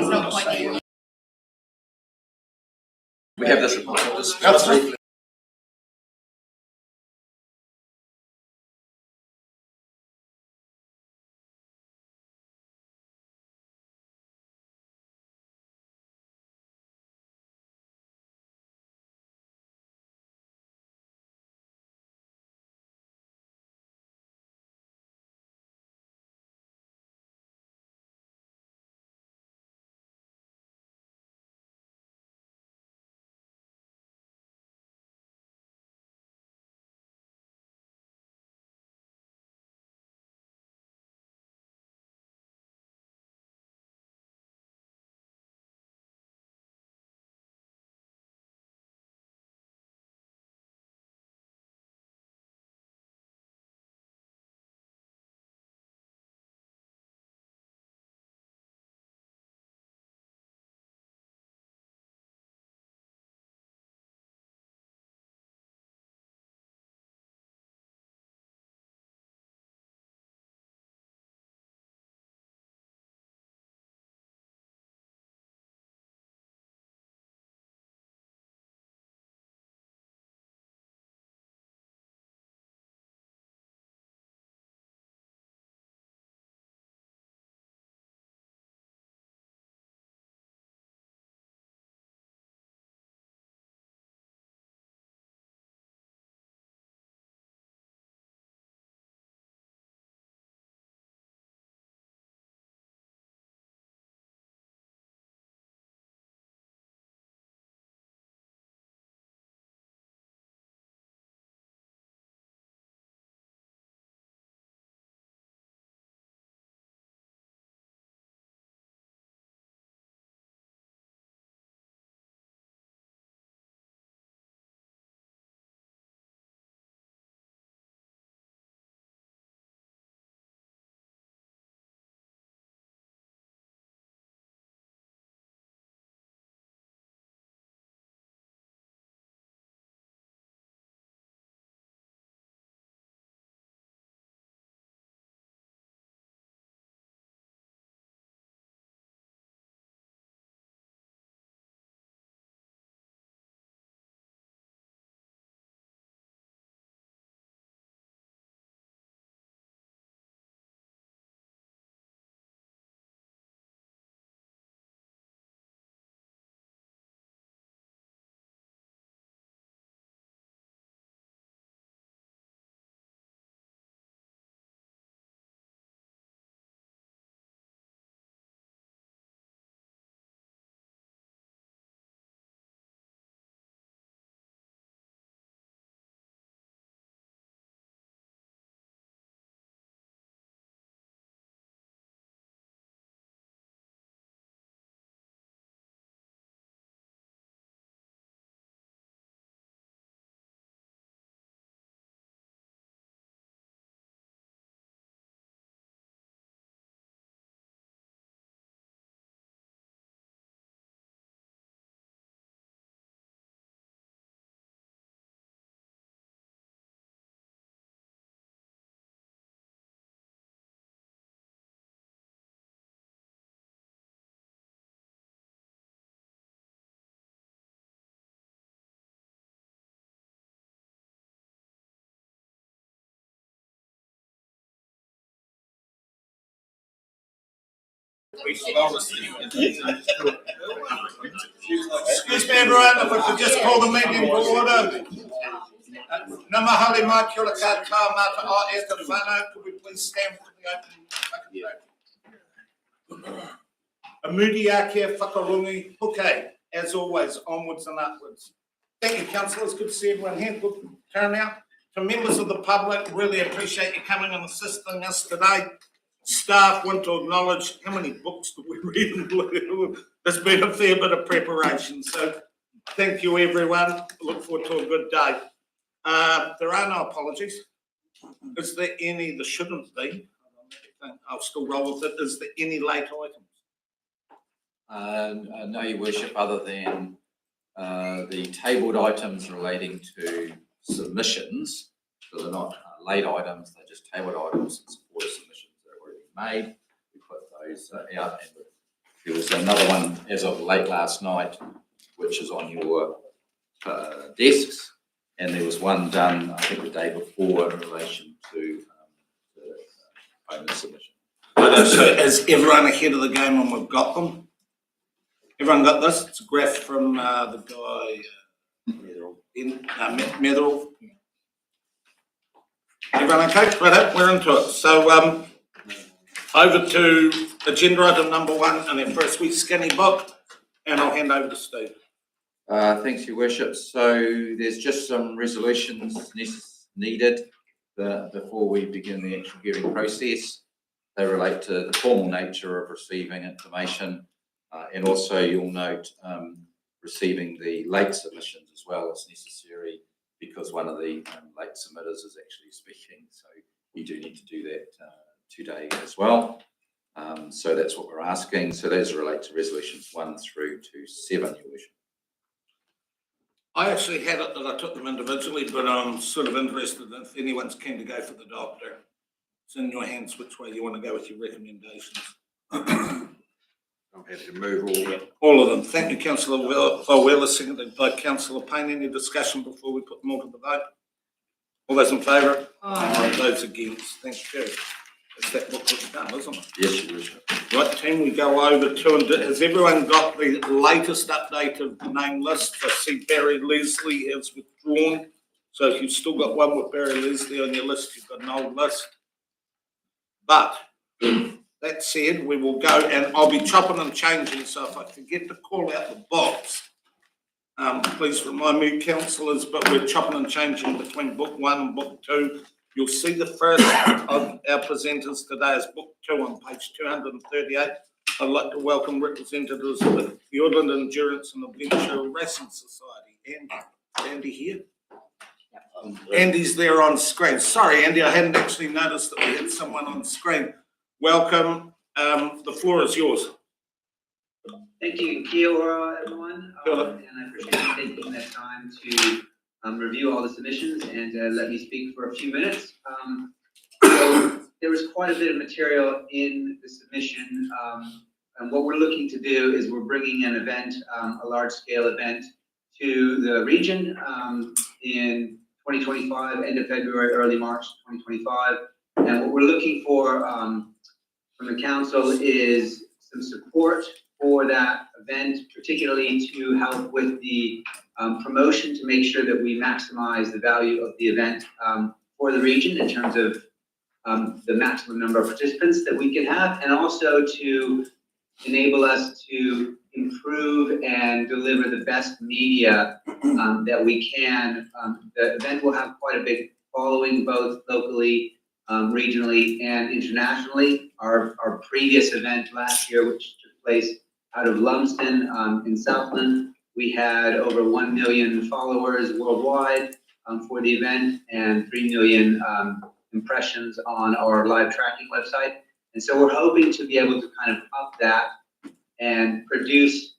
not quite. We have this report. Absolutely. Excuse me, everyone, if we could just call the meeting to order. Namahali Makula Kata Mata Eka Whana, could we please stand for the opening? Amudi Ake Whakarungi. Okay, as always, onwards and upwards. Thank you, councillors. Good to see everyone here. Good turnout. To members of the public, really appreciate you coming and assisting us today. Staff want to acknowledge how many books do we read. There's been a fair bit of preparation, so thank you, everyone. Look forward to a good day. There are no apologies. Is there any? There shouldn't be. I'll still roll with it. Is there any late items? No, Your Worship, other than the tabled items relating to submissions. So they're not late items, they're just tabled items and support submissions that are already made. We put those out, and with There was another one as of late last night, which is on your desks, and there was one done, I think, the day before in relation to the bonus submission. So is everyone ahead of the game and we've got them? Everyone got this? It's a graph from the guy Metherell. Everyone okay? Right, we're into it. So over to agenda item number 1, and then first we skinny book, and I'll hand over to Steve. Thanks, Your Worship. So there's just some resolutions needed before we begin the actual hearing process. They relate to the formal nature of receiving information, and also you'll note receiving the late submissions as well as necessary, because one of the late submitters is actually speaking. So you do need to do that today as well. So that's what we're asking. So those relate to resolutions 1 through to 7, Your Worship. I actually had it that I took them individually, but I'm sort of interested if anyone's keen to go for the doctor. It's in your hands which way you want to go with your recommendations. I'm happy to move all of them. Thank you, Councillor Wheeler, seconded by Councillor Payne. Any discussion before we put them all to the vote? All those in favour? Aye. Those against? Thank you. It's that book that's done, isn't it? Yes, Your Worship. Right, team, we go over to, and has everyone got the latest update of the name list? I see Barry Leslie has withdrawn. So if you've still got one with Barry Leslie on your list, you've got an old list. But that said, we will go, and I'll be chopping and changing, so if I forget to call out the box, please remind me, councillors, but we're chopping and changing between book 1 and book 2. You'll see the first of our presenters today is book 2 on page 238. I'd like to welcome representatives of the Fiordland Endurance and Adventure Racing Society. Andy here? Andy's there on screen. Sorry, Andy, I hadn't actually noticed that we had someone on screen. Welcome. The floor is yours. Thank you. Kia ora, everyone. And I appreciate you taking that time to review all the submissions and let me speak for a few minutes. So there was quite a bit of material in the submission. And what we're looking to do is we're bringing an event, a large-scale event, to the region in 2025, end of February, early March 2025. And what we're looking for from the council is some support for that event, particularly to help with the promotion to make sure that we maximize the value of the event for the region in terms of the maximum number of participants that we can have, and also to enable us to improve and deliver the best media that we can. The event will have quite a big following, both locally, regionally, and internationally. Our previous event last year, which took place out of Lumsden in Southland, we had over 1 million followers worldwide for the event and 3 million impressions on our live tracking website. And so we're hoping to be able to kind of up that and produce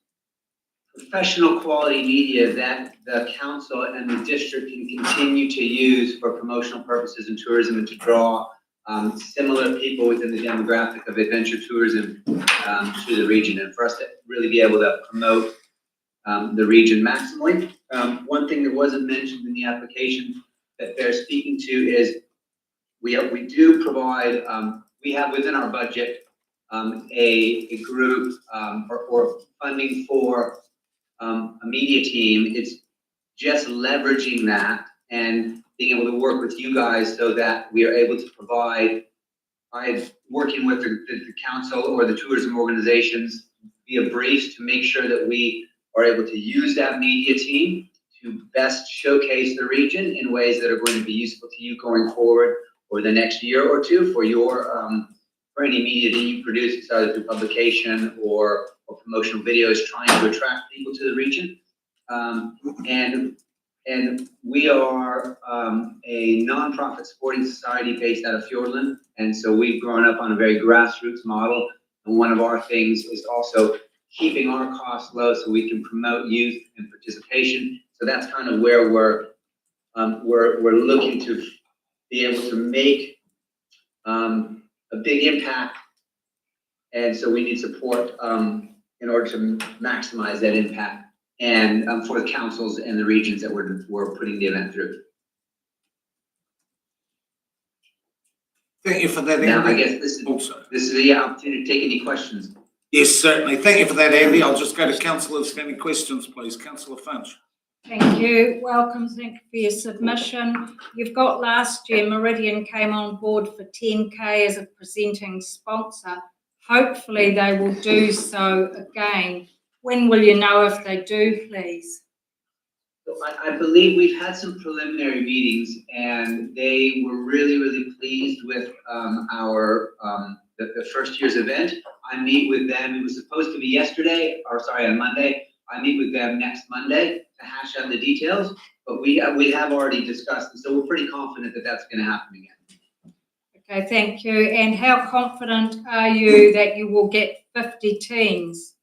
professional quality media that the council and the district can continue to use for promotional purposes in tourism, and to draw similar people within the demographic of adventure tourism to the region, and for us to really be able to promote the region maximally. One thing that wasn't mentioned in the application that they're speaking to is we do provide, we have within our budget a group or funding for a media team. It's just leveraging that and being able to work with you guys so that we are able to provide, working with the council or the tourism organizations via briefs to make sure that we are able to use that media team to best showcase the region in ways that are going to be useful to you going forward for the next year or two for your for any media that you produce, either through publication or promotional videos trying to attract people to the region. And we are a nonprofit sporting society based out of Fiordland, and so we've grown up on a very grassroots model. And one of our things is also keeping our costs low so we can promote youth and participation. So that's kind of where we're looking to be able to make a big impact And so we need support in order to maximize that impact and for the councils and the regions that we're putting the event through. Thank you for that, Andy. Now, I guess this is the opportunity to take any questions. Yes, certainly. Thank you for that, Andy. I'll just go to councillors for any questions, please. Councillor Finch. Thank you. Welcome. Thank you for your submission. You've got last year, Meridian came on board for 10K as a presenting sponsor. Hopefully they will do so again. When will you know if they do, please? So I believe we've had some preliminary meetings and they were really, really pleased with the first year's event. I meet with them, it was supposed to be on Monday. I meet with them next Monday to hash out the details, but we have already discussed, and so we're pretty confident that that's going to happen again. Okay, thank you. And how confident are you that you will get 50 teams?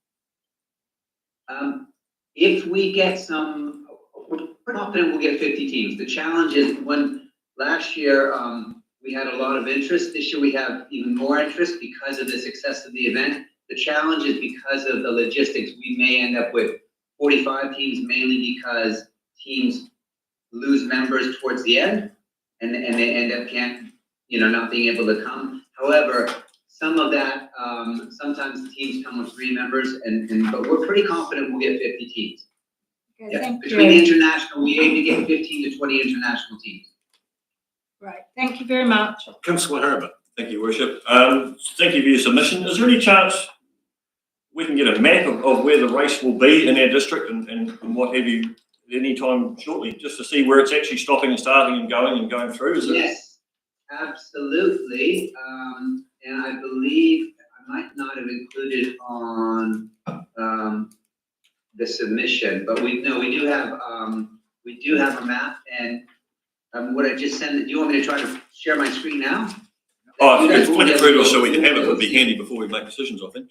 If we get we're confident we'll get 50 teams. The challenge is when last year we had a lot of interest. This year we have even more interest because of the success of the event. The challenge is because of the logistics. We may end up with 45 teams, mainly because teams lose members towards the end, and they end up not being able to come. However, some of that, sometimes teams come with 3 members, but we're pretty confident we'll get 50 teams. Okay, Yeah. thank Between the you. international, we aim to get 15 to 20 international teams. Right, thank you very much. Councillor Herbert. Thank you, Worship. Thank you for your submission. Is there any chance we can get a map of where the race will be in our district and what have you any time shortly, just to see where it's actually stopping and starting and going through? Yes, absolutely. And I believe I might not have included on the submission, but we do have a map. And what I just sent. Do you want me to try to share my screen now? Oh, if you could flick it through to us so we can have it, would be handy before we make decisions, I think.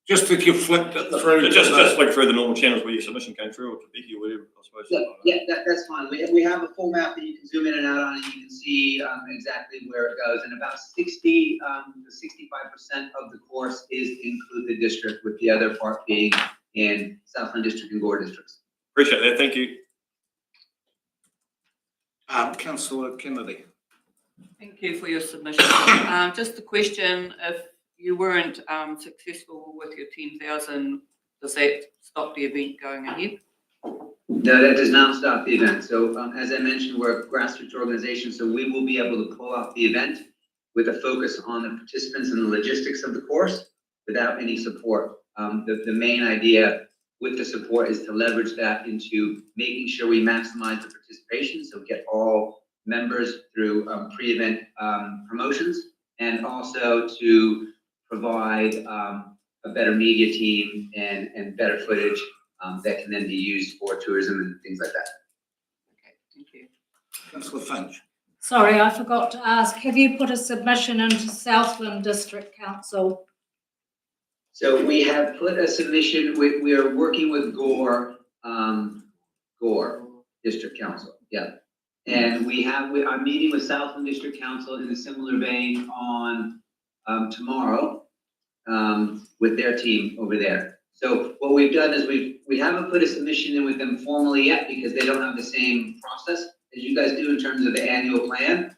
Just if you flicked it through. Just flick through the normal channels where your submission came through, or to Becky or whatever, I suppose. Yeah, that's fine. We have a full map that you can zoom in and out on, and you can see exactly where it goes. And about 60 to 65% of the course is include the district, with the other part being in Southland District and Gore districts. Appreciate that. Thank you. Councillor Kennedy. Thank you for your submission. Just a question, if you weren't successful with your 10,000, does that stop the event going ahead? No, that does not stop the event. So as I mentioned, we're a grassroots organization, so we will be able to pull off the event with a focus on the participants and the logistics of the course without any support. The main idea with the support is to leverage that into making sure we maximize the participation, so get all members through pre-event promotions, and also to provide a better media team and better footage that can then be used for tourism and things like that. Okay, thank you. Councillor Finch. Sorry, I forgot to ask, have you put a submission into Southland District Council? So we have put a submission, we are working with Gore District Council, yeah. And I'm meeting with Southland District Council in a similar vein on tomorrow with their team over there. So what we've done is we haven't put a submission in with them formally yet because they don't have the same process as you guys do in terms of the annual plan.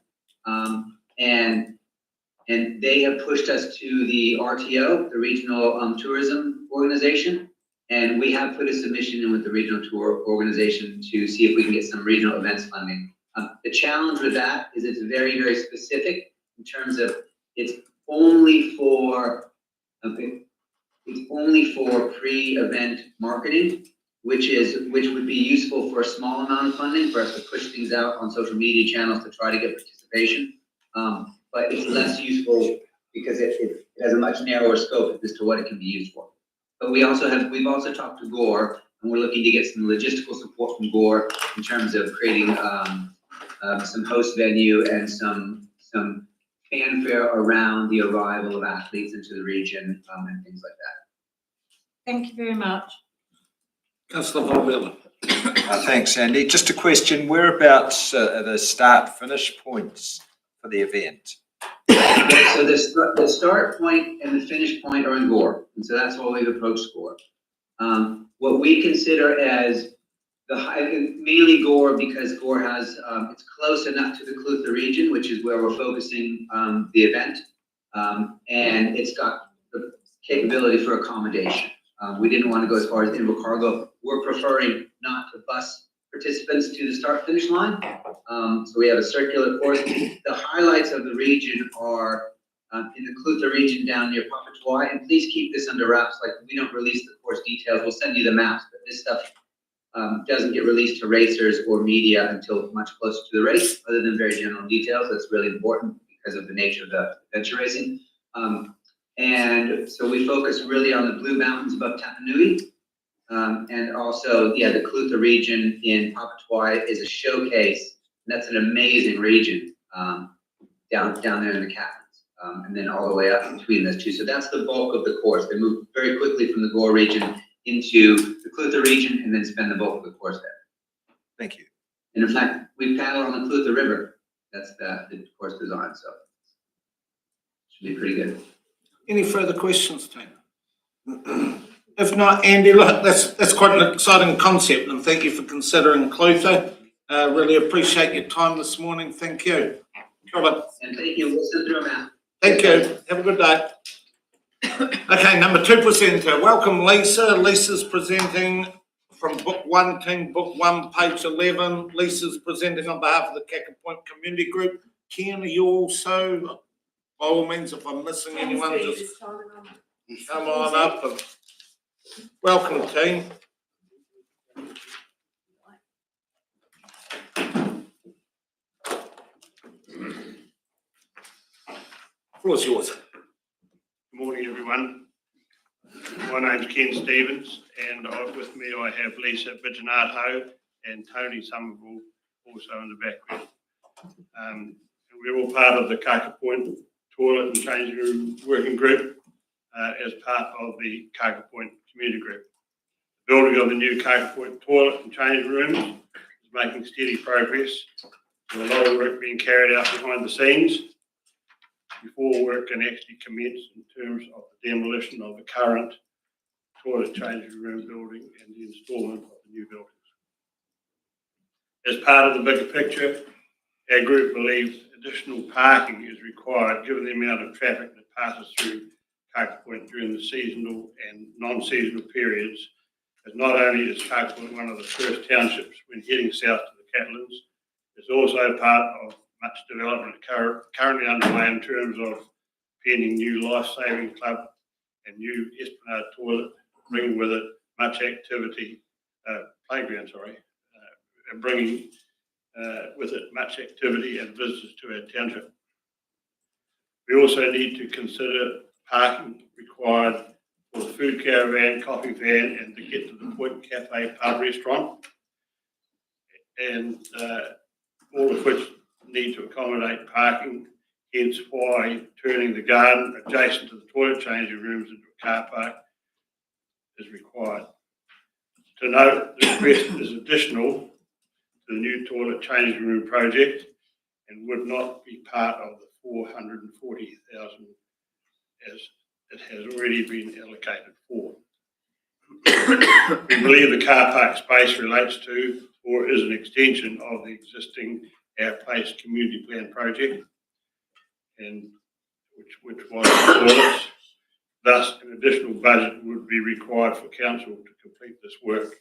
And they have pushed us to the RTO, the Regional Tourism Organization, and we have put a submission in with the Regional Tour Organization to see if we can get some regional events funding. The challenge with that is it's very, very specific in terms of it's only for pre-event marketing, which would be useful for a small amount of funding for us to push things out on social media channels to try to get participation. But it's less useful because it has a much narrower scope as to what it can be used for. But we've also talked to Gore, and we're looking to get some logistical support from Gore in terms of creating some host venue and some fanfare around the arrival of athletes into the region and things like that. Thank you very much. Councillor Von Wheeler. Thanks, Andy. Just a question, whereabouts are the start-finish points for the event? So the start point and the finish point are in Gore, and so that's why we've approached Gore. What we consider as the high, mainly Gore, because Gore has, it's close enough to the Clutha region, which is where we're focusing the event, and it's got the capability for accommodation. We didn't want to go as far as Invercargill. We're preferring not to bus participants to the start-finish line. So we have a circular course. The highlights of the region are in the Clutha region down near Papatoy, and please keep this under wraps. Like, we don't release the course details. We'll send you the maps, but this stuff doesn't get released to racers or media until much closer to the race, other than very general details. That's really important because of the nature of the adventure racing. And so we focus really on the Blue Mountains above Tapanui. And also, the Clutha region in Papatoy is a showcase. And that's an amazing region down there in the Catlins, and then all the way up between those two. So that's the bulk of the course. They move very quickly from the Gore region into the Clutha region and then spend the bulk of the course there. Thank you. And in fact, we paddle on the Clutha River. That's the course design, so should be pretty good. Any further questions, team? If not, Andy, look, that's quite an exciting concept, and thank you for considering Clutha. Really appreciate your time this morning. Thank you. And thank you. We'll send through a map. Thank you. Have a good day. Okay, number 2 presenter. Welcome, Lisa. Lisa's presenting from Book 1, Team Book 1, page 11. Lisa's presenting on behalf of the Kaka Point Community Group. Ken, are you also? By all means, if I'm missing anyone, just come on up. And welcome, team. Floor's yours. Good morning, everyone. My name's Ken Stevens, and with me I have Lisa Bidgenato and Tony Somerville also in the background. And we're all part of the Kaka Point Toilet and Changing Room Working Group as part of the Kaka Point Community Group. The building of the new Kaka Point Toilet and Changing Rooms is making steady progress, with a lot of work being carried out behind the scenes before work can actually commence in terms of the demolition of the current toilet changing room building and the instalment of the new buildings. As part of the bigger picture, our group believes additional parking is required given the amount of traffic that passes through Kaka Point during the seasonal and non-seasonal periods, as not only is Kaka Point one of the first townships when heading south to the Catlins, it's also part of much development currently underway in terms of pending new life-saving club and new Esplanade toilet, bringing with it much activity, playground, and bringing with it much activity and visitors to our township. We also need to consider parking required for the food caravan, coffee van, and to get to the Point Cafe pub restaurant, and all of which need to accommodate parking, hence why turning the garden adjacent to the toilet changing rooms into a car park is required. To note, the request is additional to the new toilet changing room project and would not be part of the 440,000 as it has already been allocated for. We believe the car park space relates to or is an extension of the existing Our Place community plan project, and which was toilets. Thus, an additional budget would be required for council to complete this work.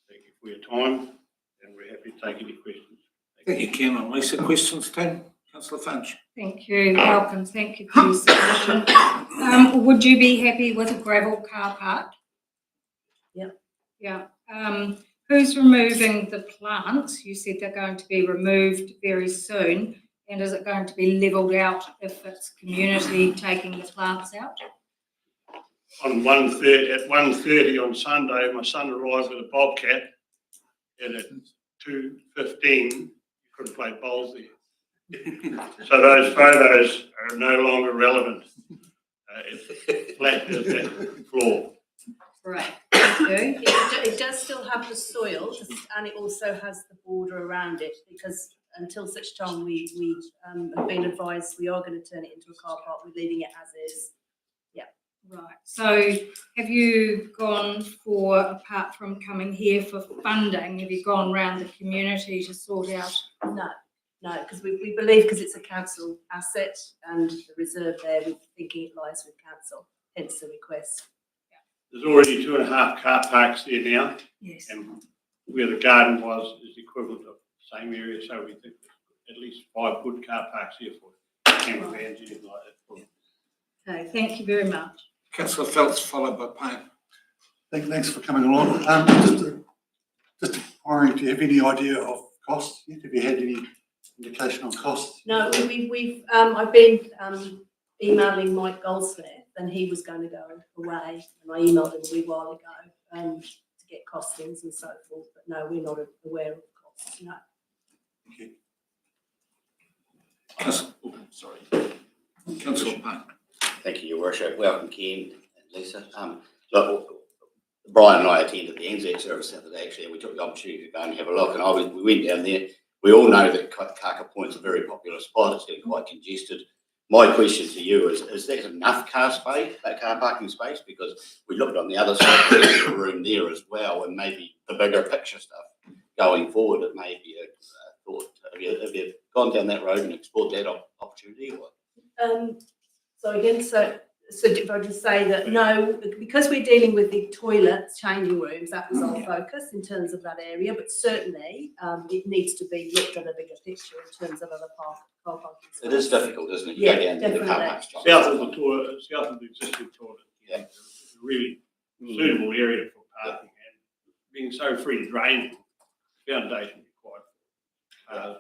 Thank you for your time, and we're happy to take any questions. Thank you, Ken. And Lisa, questions, team? Councillor Finch. Thank you. Welcome. Thank you for your submission. Would you be happy with a gravel car park? Yeah. Yeah. Who's removing the plants? You said they're going to be removed very soon. And is it going to be levelled out if it's community taking the plants out? On 1:30 on Sunday, my son arrived with a bobcat, and at 2:15, you couldn't play bowls there. So those photos are no longer relevant. It's flat as that floor. Right. Okay. It does still have the soil, and it also has the border around it, because until such time we have been advised we are going to turn it into a car park, we're leaving it as is. Right, so have you gone for, apart from coming here for funding, have you gone round the community to sort out? No, because we believe, because it's a council asset and the reserve there, we're thinking it lies with council, hence the request. There's already 2.5 car parks there now, Yes. and where the garden was is equivalent of the same area, so we think at least 5 good car parks here for camper vans, anything like that. Okay, thank you very much. Councillor Phelps, followed by Payne. Thanks for coming along. Just inquiring, do you have any idea of costs yet? Have you had any indication on costs? No, we've I've been emailing Mike Goldsmith, and he was going to go away, and I emailed him a wee while ago to get costings and so forth. But no, we're not aware of costs. No. Sorry. Councillor Payne. Thank you, Your Worship. Welcome, Ken and Lisa. Look, Brian and I attended the NZ service the other day, actually, and we took the opportunity to go and have a look. And we went down there. We all know that Kaka Point's a very popular spot. It's getting quite congested. My question to you is that enough car parking space? Because we looked on the other side of the room there as well, and maybe the bigger picture stuff going forward, it may be a thought. Have you gone down that road and explored that opportunity? Or? So again, so if I just say that no, because we're dealing with the toilets, changing rooms, that was our focus in terms of that area. But certainly, it needs to be looked at a bigger picture in terms of other car parking. It is difficult, isn't it? You Yeah, go down to the car definitely. park stop. South of the toilet, south of the existing toilet, Yeah. it's a really suitable area for parking, and being so free to drain, foundation required.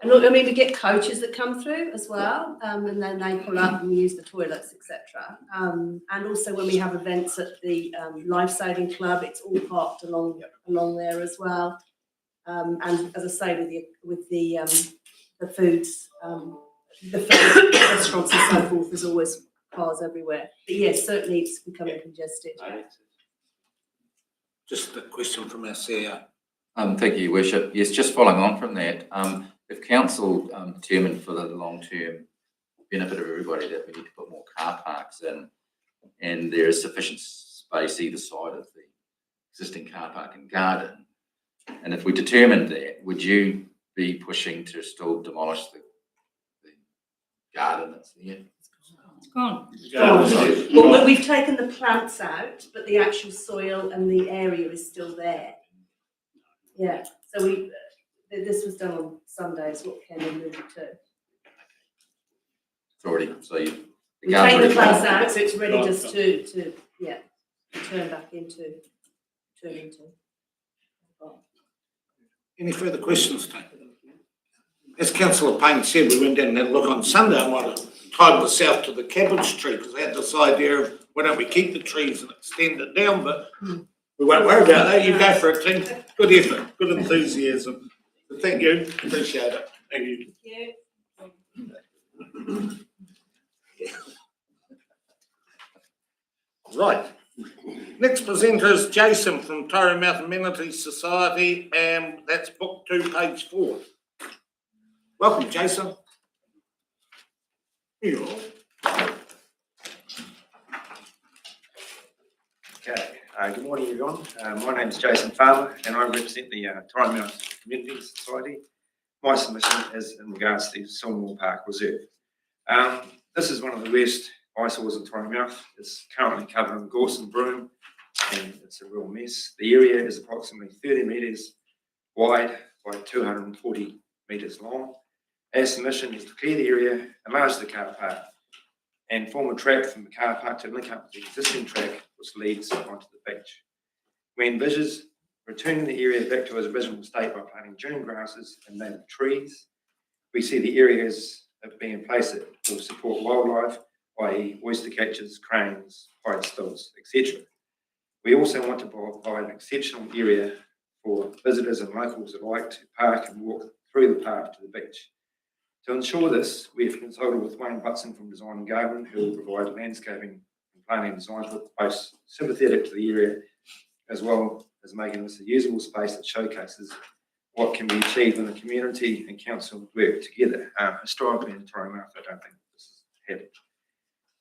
And look, I mean, we get coaches that come through as well, and then they pull up and use the toilets, etc. And also when we have events at the Life Saving Club, it's all parked along there as well. And as I say, with the foods, the food restaurants and so forth, there's always cars everywhere. But yes, certainly it's becoming congested. Just a question from our CEO. Thank you, Your Worship. Yes, just following on from that, if council determined for the long-term benefit of everybody that we need to put more car parks in, and there is sufficient space either side of the existing car park and garden, and if we determined that, would you be pushing to still demolish the garden that's there? It's gone. Well, we've taken the plants out, but the actual soil and the area is still there. Yeah, so this was done on Sunday, is what Ken alluded to. It's already, so you. We take the plants out, so it's ready just to turn back into. Any further questions, Tony? As Councillor Payne said, we went down and had a look on Sunday and wanted to tie the south to the cabbage tree, because they had this idea of why don't we keep the trees and extend it down, but we won't worry about that. You go for it, team. Good effort, good enthusiasm. So thank you, appreciate it. Thank you. Right. Next presenter is Jason from Torremouth Amenities Society, and that's book 2, page 4. Welcome, Jason. Here you are. Okay, good morning everyone. My name is Jason Farmer and I represent the Torremouth Community Society. My submission is in regards to the Silvermore Park Reserve. This is one of the worst eyesores in Torremouth. It's currently covered in gorse and broom and it's a real mess. The area is approximately 30 metres wide by 240 metres long. Our submission is to clear the area, enlarge the car park and form a track from the car park to link up with the existing track which leads onto the beach. We envisage returning the area back to its original state by planting dune grasses and native trees. We see the areas being in place that will support wildlife, i.e. oyster catchers, cranes, hide stills, etc. We also want to provide an exceptional area for visitors and locals alike to park and walk through the park to the beach. To ensure this, we have consulted with Wayne Butson from Design and Garden, who will provide landscaping and planting designs with both sympathetic to the area, as well as making this a usable space that showcases what can be achieved when the community and council work together. Historically in Tauranga, I don't think this has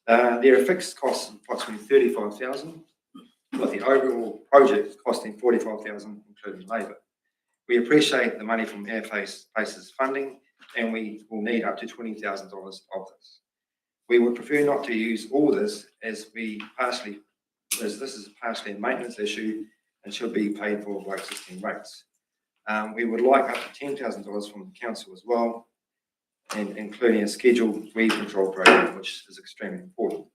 happened. There are fixed costs of approximately 35,000, with the overall project costing 45,000, including labour. We appreciate the money from Airface's funding, and we will need up to $20,000 of this. We would prefer not to use all this as this is partially a maintenance issue and should be paid for by existing rates. We would like up to $10,000 from the council as well, and including a scheduled weed control program, which is extremely important.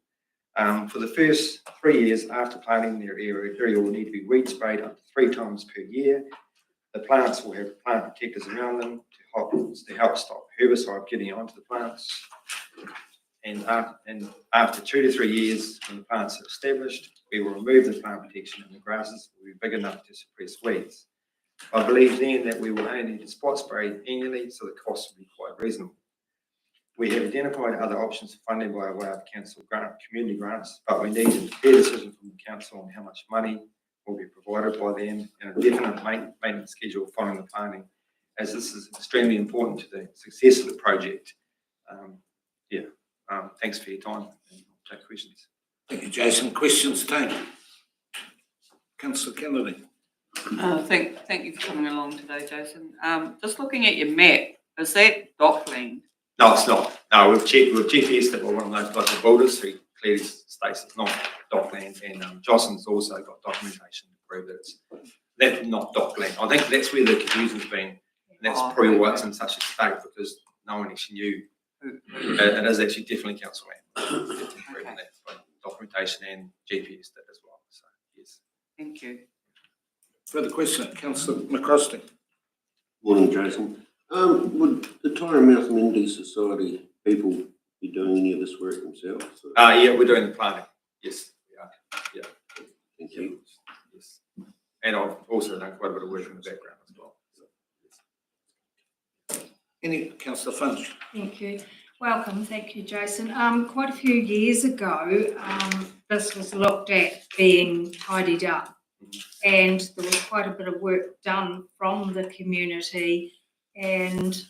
For the first 3 years after planting, their area will need to be weed sprayed up to 3 times per year. The plants will have plant protectors around them to help stop herbicide getting onto the plants. And after 2 to 3 years, when the plants are established, we will remove the plant protection and the grasses will be big enough to suppress weeds. I believe then that we will only need to spot spray annually, so the cost will be quite reasonable. We have identified other options for funding by way of council community grants, but we need a fair decision from the council on how much money will be provided by them and a definite maintenance schedule following the planning, as this is extremely important to the success of the project. Thanks for your time, and I'll take questions. Thank you, Jason. Questions, Tony? Councillor Kennedy. Thank you for coming along today, Jason. Just looking at your map, is that dockland? No, it's not. No, we've GPSed it by one of those local builders who clearly states it's not dockland, and Jocelyn's also got documentation to prove that that's not dockland. I think that's where the confusion's been, and that's probably why it's in such a state, because no one actually knew. It is actually definitely council land. Proven that by documentation and GPS that as well. So yes. Thank you. Further question, Councillor McCrosty. Morning, Jason. Would the Tauranga Community Society people be doing any of this work themselves? Yeah, we're doing the planning. Yes, we are. Yeah. Thank you. Yes. And I've also done quite a bit of work in the background as well. So, yes. Any Councillor Finch? Thank you. Welcome. Thank you, Jason. Quite a few years ago, this was looked at being tidied up, and there was quite a bit of work done from the community, and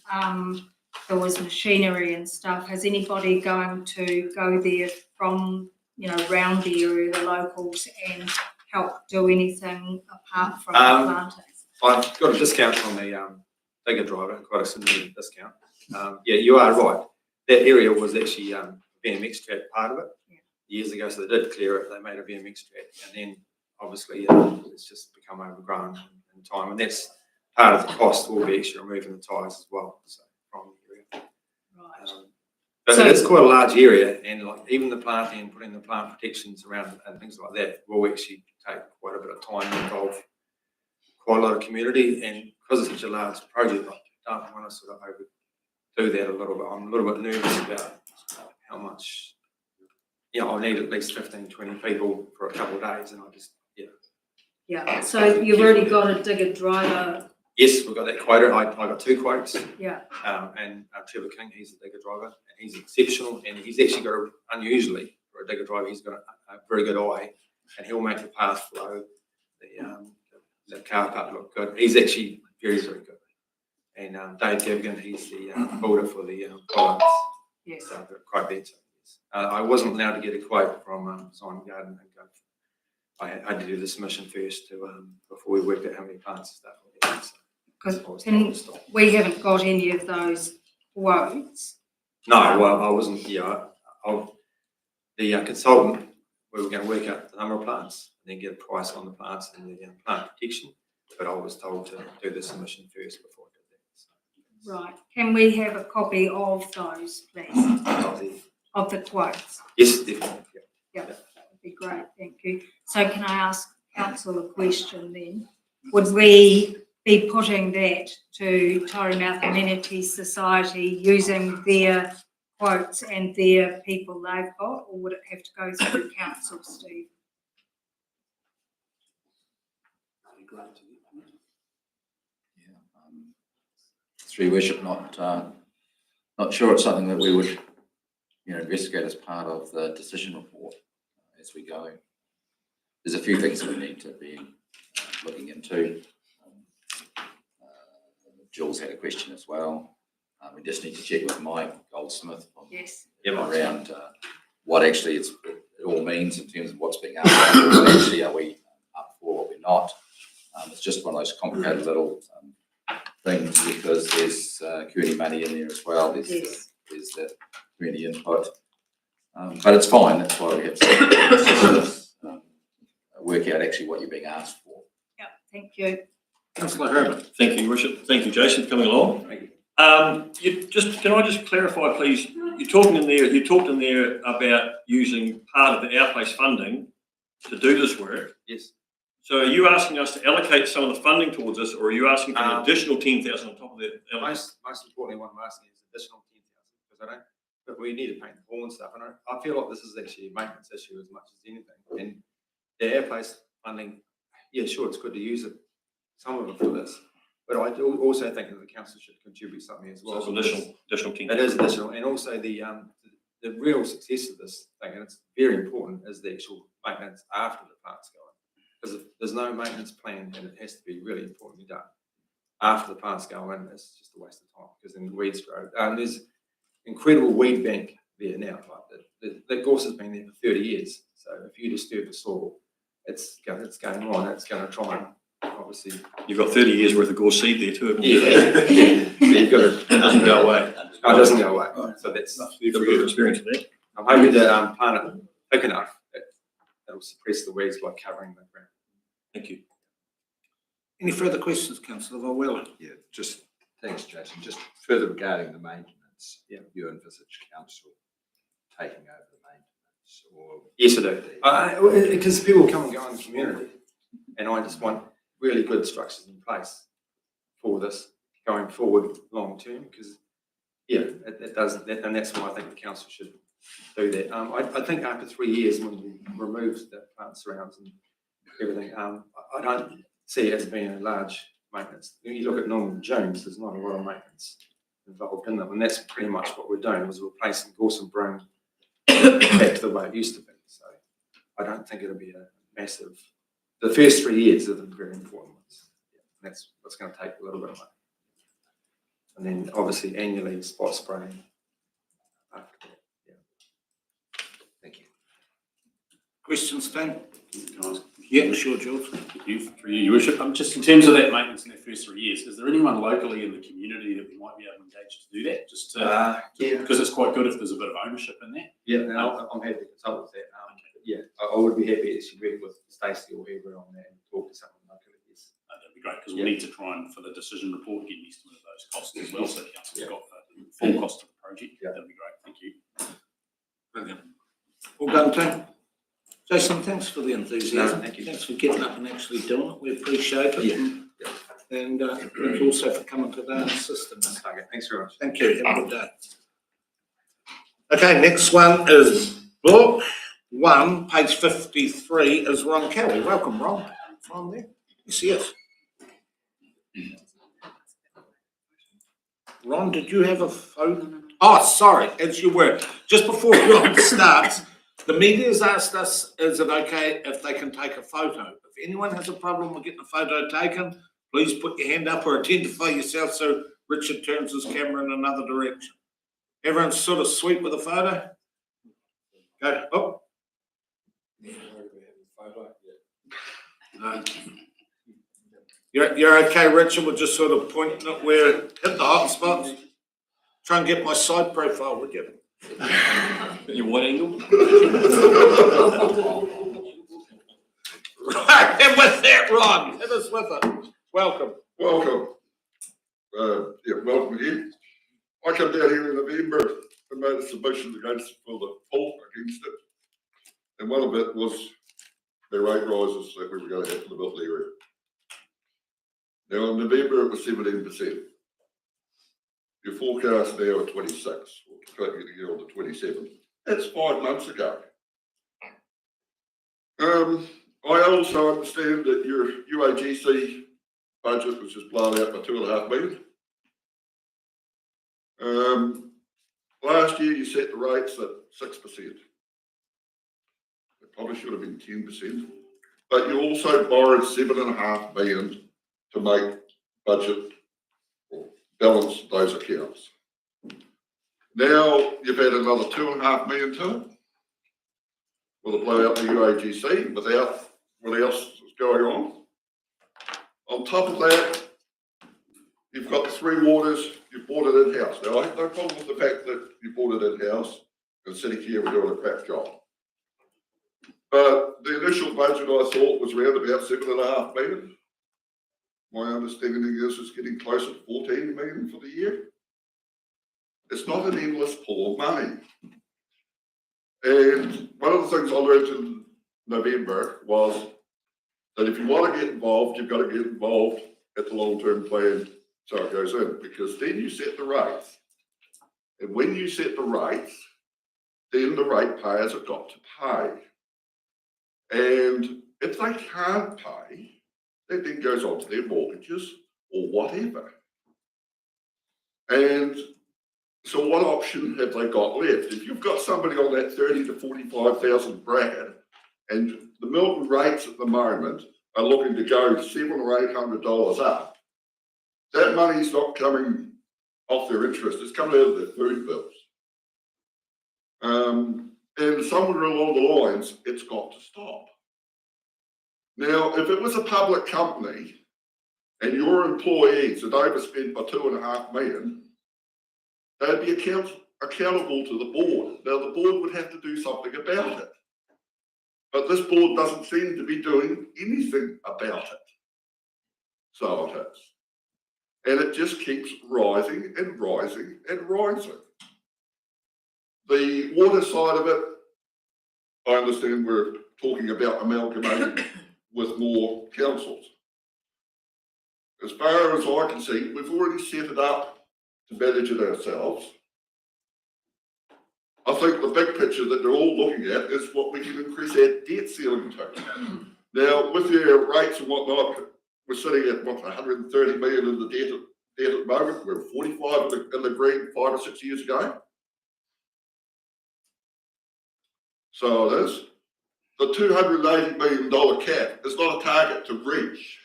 there was machinery and stuff. Has anybody going to go there from, around the area, the locals, and help do anything apart from the plantings? I've got a discount on the digger driver, quite a significant discount. Yeah, you are right. That area was actually BMX track part of it years ago, so they did clear it. They made a BMX track, and then obviously it's just become overgrown in time, and that's part of the cost. Will be actually removing the tyres as well, so from the area. Right. But so, it is quite a large area, and like even the planting and putting the plant protections around and things like that will actually take quite a bit of time and involve quite a lot of community. And because it's such a large project, I don't want to sort of overdo that a little bit. I'm a little bit nervous about how much. I need at least 15, 20 people for a couple of days, and I just Yeah. So you've already got a digger driver. Yes, we've got that quota. I got 2 quotes. Yeah. And Trevor King, he's a digger driver, and he's exceptional, and he's actually got unusually for a digger driver, he's got a very good eye, and he'll make the path flow, the car park look good. He's actually very, very good. And Dave Gavigan, he's the builder for the columns. Yes. So quite better. I wasn't allowed to get a quote from Simon Garden and go. I had to do the submission first before we worked out how many plants and stuff. Because we haven't got any of those quotes. No, well, I wasn't. The consultant, we were going to work out the number of plants and then get a price on the plants and the plant protection. But I was told to do the submission first before I did that. So. Right. Can we have a copy of those, please? Of the quotes? Yes, definitely. Yeah, that would be great. Thank you. So can I ask Council a question then? Would we be putting that to Tauranga Community Society using their quotes and their people they've got, or would it have to go through Council, Steve? Through your worship, not sure it's something that we would investigate as part of the decision report as we go. There's a few things that we need to be looking into. Jules had a question as well. We just need to check with Mike Goldsmith on Yes. around what actually it all means in terms of what's being asked. What actually are we up for, what we're not. It's just one of those complicated little things because there's community money in there as well. There's the community input. But it's fine. That's why we have to work out actually what you're being asked for. Yeah, thank you. Councillor Herbert. Thank you, Your Worship. Thank you, Jason, for coming along. Thank you. Can I just clarify, please? You talked in there about using part of the Our Place funding to do this work. Yes. So are you asking us to allocate some of the funding towards this, or are you asking for an additional 10,000 on top of that? Most importantly, what I'm asking is additional 10,000 because I don't. But we need to paint the pool and stuff, and I feel like this is actually a maintenance issue as much as anything. And the Our Place funding, yeah, sure, it's good to use it, some of it for this, but I do also think that the council should contribute something as well. So it's additional 10,000. It is additional, and also the real success of this thing, and it's very important, is the actual maintenance after the plant's going. Because if there's no maintenance plan, and it has to be really importantly done after the plants go in, it's just a waste of time because then the weeds grow. There's incredible weed bank there now. Like the gorse has been there for 30 years. So if you disturb the soil, it's going on. It's going to try and obviously. You've got 30 years worth of gorse seed there too, haven't you? Yeah. You've got it. It doesn't go away. No, it doesn't go away. Right. So that's you've got good experience with that. I'm hoping to plant it thick enough that it'll suppress the weeds by covering the ground. Thank you. Any further questions, Councillor Volwell? Yeah, just, thanks, Jason. Just further regarding the maintenance. Yeah. You envisage council taking over the maintenance or? Yes, I do. Because people come and go in the community, and I just want really good structures in place for this going forward long term. Because it does, and that's why I think the council should do that. I think after 3 years, when we remove the plant surrounds and everything, I don't see it as being a large maintenance. When you look at Norman Jones, there's not a lot of maintenance involved in them, and that's pretty much what we're doing, was replacing gorse and broom back to the way it used to be. So I don't think it'll be a massive. The first 3 years are the very important ones. And that's what's going to take a little bit of money, and then obviously annually spot spraying after that. Yeah. Thank you. Questions, Dan? Can I ask? Yeah, sure, George. Thank you, through you, Your Worship. Just in terms of that maintenance in the first 3 years, is there anyone locally in the community that we might be able to engage to do that? Just to, because it's quite good if there's a bit of ownership in that. Yeah, no, I'm happy to consult with that. Yeah, I would be happy to work with Stacey or whoever on that and talk to someone locally. Yes. That'd be great because we need to try and, for the decision report, get an estimate of those costs as well, so the council's got the full cost of the project. That'd be great. Thank you. Brilliant. All done, Tim? Jason, thanks for the enthusiasm. No, thank you. Thanks for getting up and actually doing it. We appreciate it. Yeah. And thank you also for coming to the system. Okay, thanks very much. Thank you. Have a good day. Okay, next one is book 1, page 53, is Ron Kelly. Welcome, Ron. Ron there. Yes, yes. Ron, did you have a phone? Oh, sorry, as you were. Just before Ron starts, the media's asked us, is it okay if they can take a photo? If anyone has a problem with getting a photo taken, please put your hand up or identify yourself so Richard turns his camera in another direction. Everyone's sort of sweet with a photo? Go, oh. No. You're okay, Richard? We're just sort of pointing at where, hit the hot spots. Try and get my side profile, would you? Your what angle? Right, and with that, Ron, hit us with it. Welcome. Welcome. Welcome again. I came down here in November and made a submission against for the fault against it. And one of it was the rate rises that we were going to have for the Milton area. Now in November it was 17%. Your forecast now at 26, we'll take you to get on the 27. That's 5 months ago. I also understand that your UAGC budget was just blown out by $2.5 million. Last year you set the rates at 6%. It probably should have been 10%. But you also borrowed $7.5 million to make budget, or balance those accounts. Now you've had another 2.5 million to it. Will it blow out the UAGC without what else is going on? On top of that, you've got the 3 waters, you've bought it in-house. Now I have no problem with the fact that you bought it in-house and sitting here we're doing a crap job. But the initial budget I thought was around about 7.5 million. My understanding is it's getting closer to 14 million for the year. It's not an endless pool of money. And one of the things I learned in November was that if you want to get involved, you've got to get involved at the long-term plan so it goes in, because then you set the rates. And when you set the rates, then the ratepayers have got to pay. And if they can't pay, that then goes on to their mortgages or whatever. And so what option have they got left? If you've got somebody on that 30 to 45,000 bracket, and the Milton rates at the moment are looking to go $700 or $800 up, that money's not coming off their interest, it's coming out of their food bills. And somewhere along the lines, it's got to stop. Now, if it was a public company and your employees had overspent by 2.5 million, they'd be accountable to the board. Now, the board would have to do something about it. But this board doesn't seem to be doing anything about it. So it is. And it just keeps rising and rising and rising. The water side of it, I understand we're talking about amalgamating with more councils. As far as I can see, we've already set it up to manage it ourselves. I think the big picture that they're all looking at is what we can increase our debt ceiling to. Now, with your rates and whatnot, we're sitting at what, 130 million in the debt at the moment. We're 45 in the green 5 or 6 years ago. So it is. The $280 million cap is not a target to reach.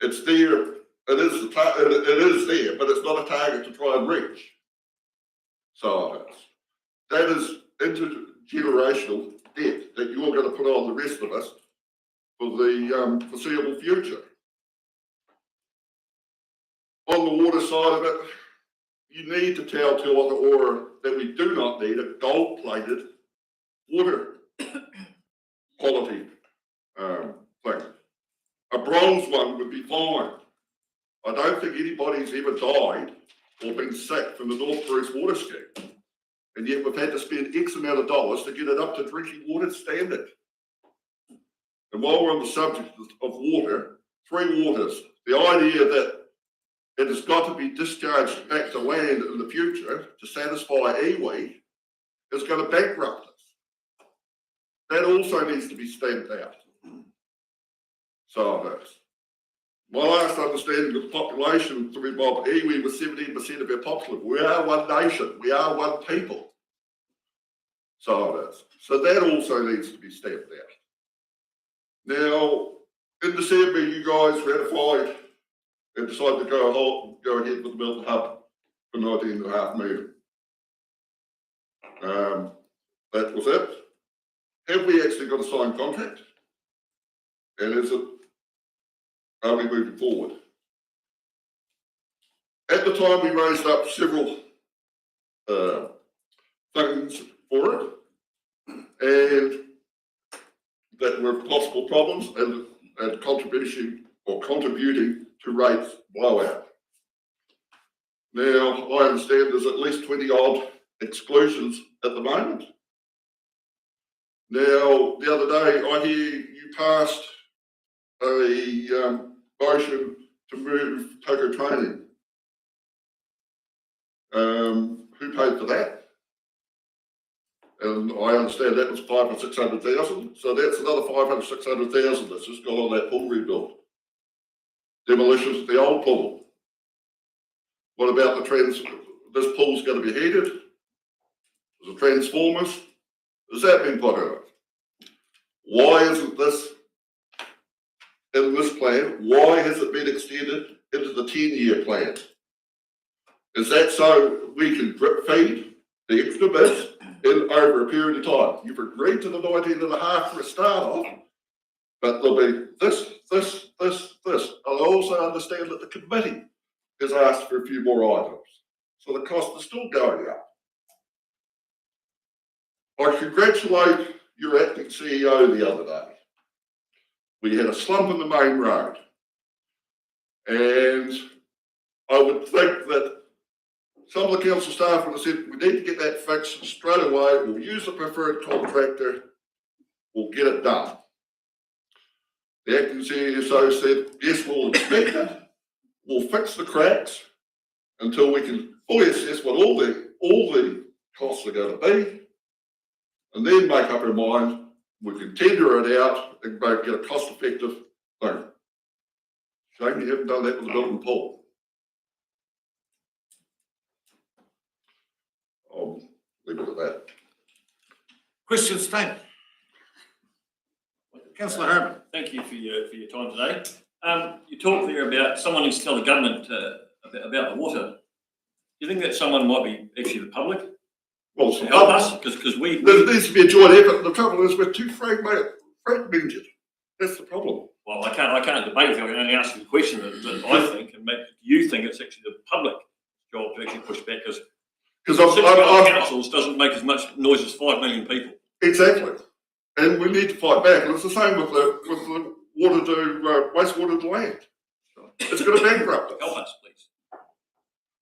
It's there. It is there, but it's not a target to try and reach. So it is. That is intergenerational debt that you're going to put on the rest of us for the foreseeable future. On the water side of it, you need to tell Te Ora that we do not need a gold-plated water quality thing. A bronze one would be fine. I don't think anybody's ever died or been sick from the North Bruce water scheme. And yet we've had to spend X amount of dollars to get it up to drinking water standard. And while we're on the subject of water, 3 waters, the idea that it has got to be discharged back to land in the future to satisfy iwi is going to bankrupt us. That also needs to be stamped out. So it is. My last understanding of the population through Bob iwi was 17% of our population. We are one nation. We are one people. So it is. So that also needs to be stamped out. Now, in December, you guys ratified and decided to go ahead with the Milton Hub for 19.5 million. That was it. Have we actually got a signed contract? And are we moving forward? At the time, we raised up several things for it, and that were possible problems and contributing to rates blowout. Now, I understand there's at least 20 odd exclusions at the moment. Now, the other day, I hear you passed a motion to move Toko training. Who paid for that? And I understand that was 500,000 or 600,000. So that's another 500,000 or 600,000 that's just gone on that pool rebuild. Demolitions of the old pool. What about this pool's going to be heated? The transformers? Has that been put in it? Why isn't this in this plan? Why has it been extended into the 10-year plan? Is that so we can drip feed the extra bits in over a period of time? You've agreed to the 19.5 for a start off, but there'll be this. I'll also understand that the committee has asked for a few more items, so the cost is still going up. I congratulate your acting CEO the other day. We had a slump in the main road, and I would think that some of the council staff would have said, we need to get that fixed straight away. We'll use the preferred contractor. We'll get it done. The acting CEO said, yes, we'll inspect it. We'll fix the cracks until we can fully assess what all the costs are going to be, and then make up our mind. We can tender it out and get a cost-effective thing. Shame you haven't done that with the building pool. I'll leave it at that. Questions, time? Councillor Herman. Thank you for your time today. You talked there about someone needs to tell the government about the water. Do you think that someone might be actually the public? Well, to help us, because we there needs to be a joint effort. The trouble is we're too fragmented. That's the problem. Well, I can't debate with you. I can only ask you the question that I think, and make you think it's actually the public job to actually push back, because 6 councils doesn't make as much noise as 5 million people. Exactly, and we need to fight back. And it's the same with the water to wastewater to land. It's going to bankrupt us. Help us, please.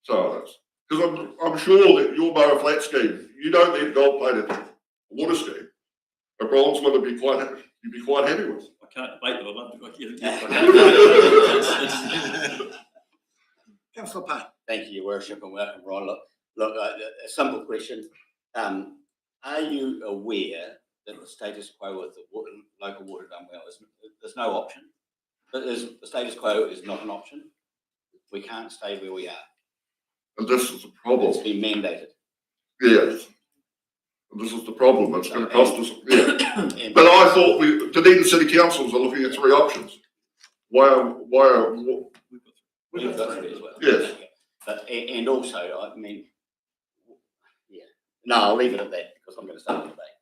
So, because I'm sure that your Mower Flat scheme, you don't need gold-plated water scheme. A bronze one would be quite happy. You'd be quite happy with. I can't debate, but I'd love to. Councillor Payne. Thank you, Your Worship, and welcome, Ron. Look, a simple question. Are you aware that the status quo with the local water done well there's no option? The status quo is not an option. We can't stay where we are. And this is the problem. It's been mandated. Yes. And this is the problem. It's going to cost us. Yeah. But I thought Dunedin City Councils are looking at 3 options. We've got 3 as well. Yes. But, and also, I mean, yeah. No, I'll leave it at that because I'm going to start the debate.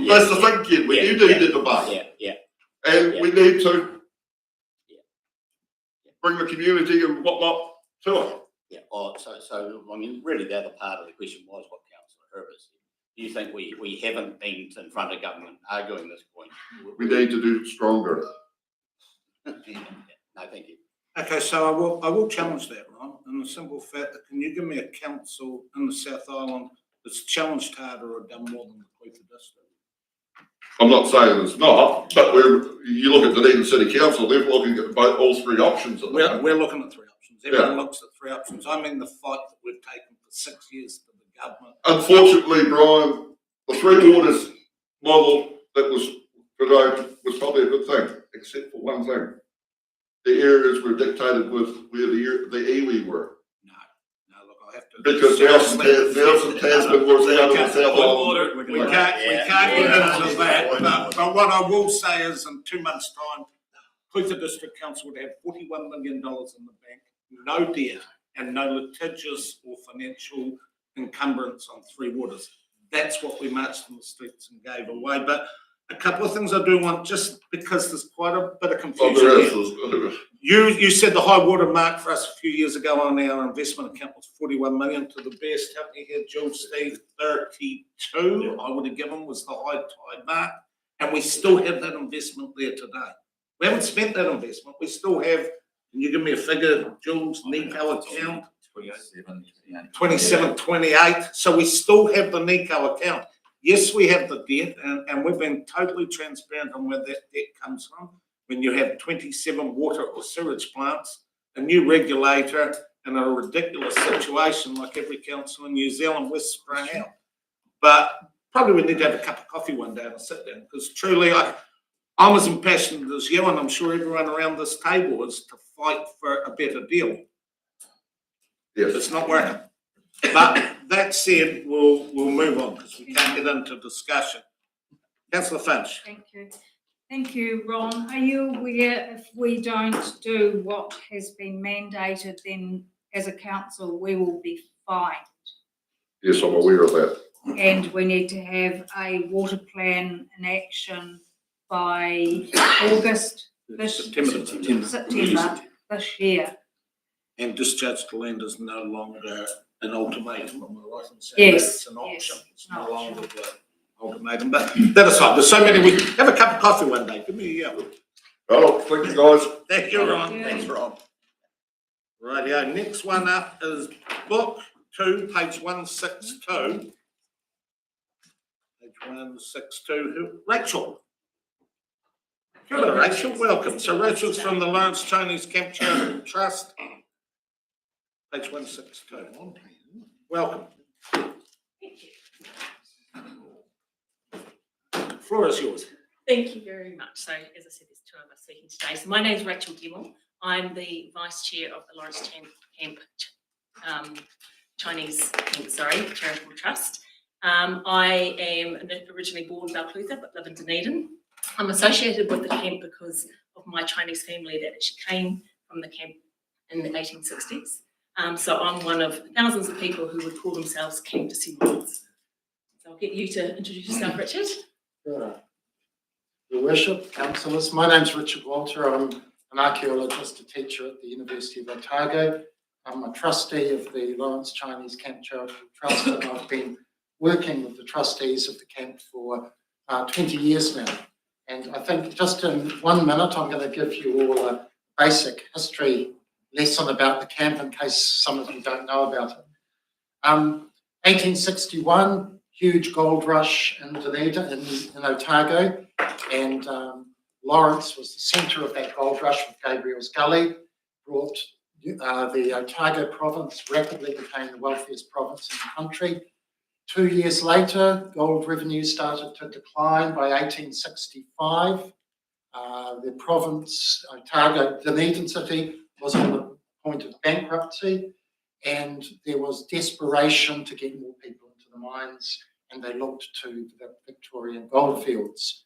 That's the thing, kid. We do need the debate. Yeah. And we need to bring the community and whatnot to it. Yeah. So I mean, really, the other part of the question was what Councillor Herbert said. Do you think we haven't been in front of government arguing this point? We need to do stronger. No, thank you. Okay, so I will challenge that, Ron, in the simple fact that can you give me a council in the South Island that's challenged harder or done more than the Clutha district? I'm not saying it's not, but you look at the Dunedin City Council, they're looking at all 3 options. We're looking at 3 options. Everyone looks at 3 options. I mean the fight that we've taken for 6 years to the government. Unfortunately, Brian, the 3 waters model that was provided was probably a good thing, except for one thing. The areas were dictated with where the iwi were. No, look, I have to. Because Nelson Tasman was out of the South Island. We can't get into that. But what I will say is, in 2 months' time, Clutha District Council would have $41 million in the bank, no debt, and no litigious or financial encumbrance on 3 waters. That's what we marched in the streets and gave away. But a couple of things I do want, just because there's quite a bit of confusion. You said the high water mark for us a few years ago on our investment account was 41 million. To the best, help me here, Jill, Steve, 32. I would have given was the high tide mark, and we still have that investment there today. We haven't spent that investment. We still have. Can you give me a figure, Jules? NECO account 27, 28. So we still have the NECO account. Yes, we have the debt, and we've been totally transparent on where that debt comes from. When you have 27 water or sewage plants, a new regulator, and a ridiculous situation like every council in New Zealand was sprung out. But probably we need to have a cup of coffee one day and sit down, because truly I'm as impassioned as you, and I'm sure everyone around this table is, to fight for a better deal. Yes. It's not working. But that said, we'll move on because we can't get into discussion. Councillor Finch. Thank you, Ron. Are you aware if we don't do what has been mandated, then as a council, we will be fined. Yes, I'm aware of that. And we need to have a water plan in action by August September. September this year. And discharge to land is no longer an ultimatum, am I right in saying that? Yes, It's an option, yes, it's an no option. longer the ultimatum, but that aside, there's so many, we have a cup of coffee one day, give me a yell. Well, thank you, guys. Thank you, Ron, Thank you. thanks, Rob. Rightio, next one up is book 2, page 162. Page 162, Rachel. Hello, Rachel, welcome. So Rachel's from the Lawrence Chinese Camp Charitable Trust. Page 162. Welcome. Floor is yours. Thank you very much. So, as I said, there's two of us speaking today. So, my name is Rachel Gemmell. I'm the Vice Chair of the Lawrence Chinese Charitable Trust. I am originally born in Balclutha but live in Dunedin. I'm associated with the camp because of my Chinese family that actually came from the camp in the 1860s. So I'm one of thousands of people who would call themselves camp descendants. So I'll get you to introduce yourself, Richard. Sure. Your Worship, councillors, my name's Richard Walter. I'm an archaeologist, a teacher at the University of Otago. I'm a trustee of the Lawrence Chinese Camp Charitable Trust, and I've been working with the trustees of the camp for 20 years now. And I think just in 1 minute, I'm going to give you all a basic history lesson about the camp in case some of you don't know about it. 1861, huge gold rush in Dunedin, in Otago, and Lawrence was the centre of that gold rush with Gabriel's Gully, brought the Otago province rapidly became the wealthiest province in the country. 2 years later, gold revenue started to decline. By 1865. The province, Otago, Dunedin City, was on the point of bankruptcy, and there was desperation to get more people into the mines, and they looked to the Victorian goldfields.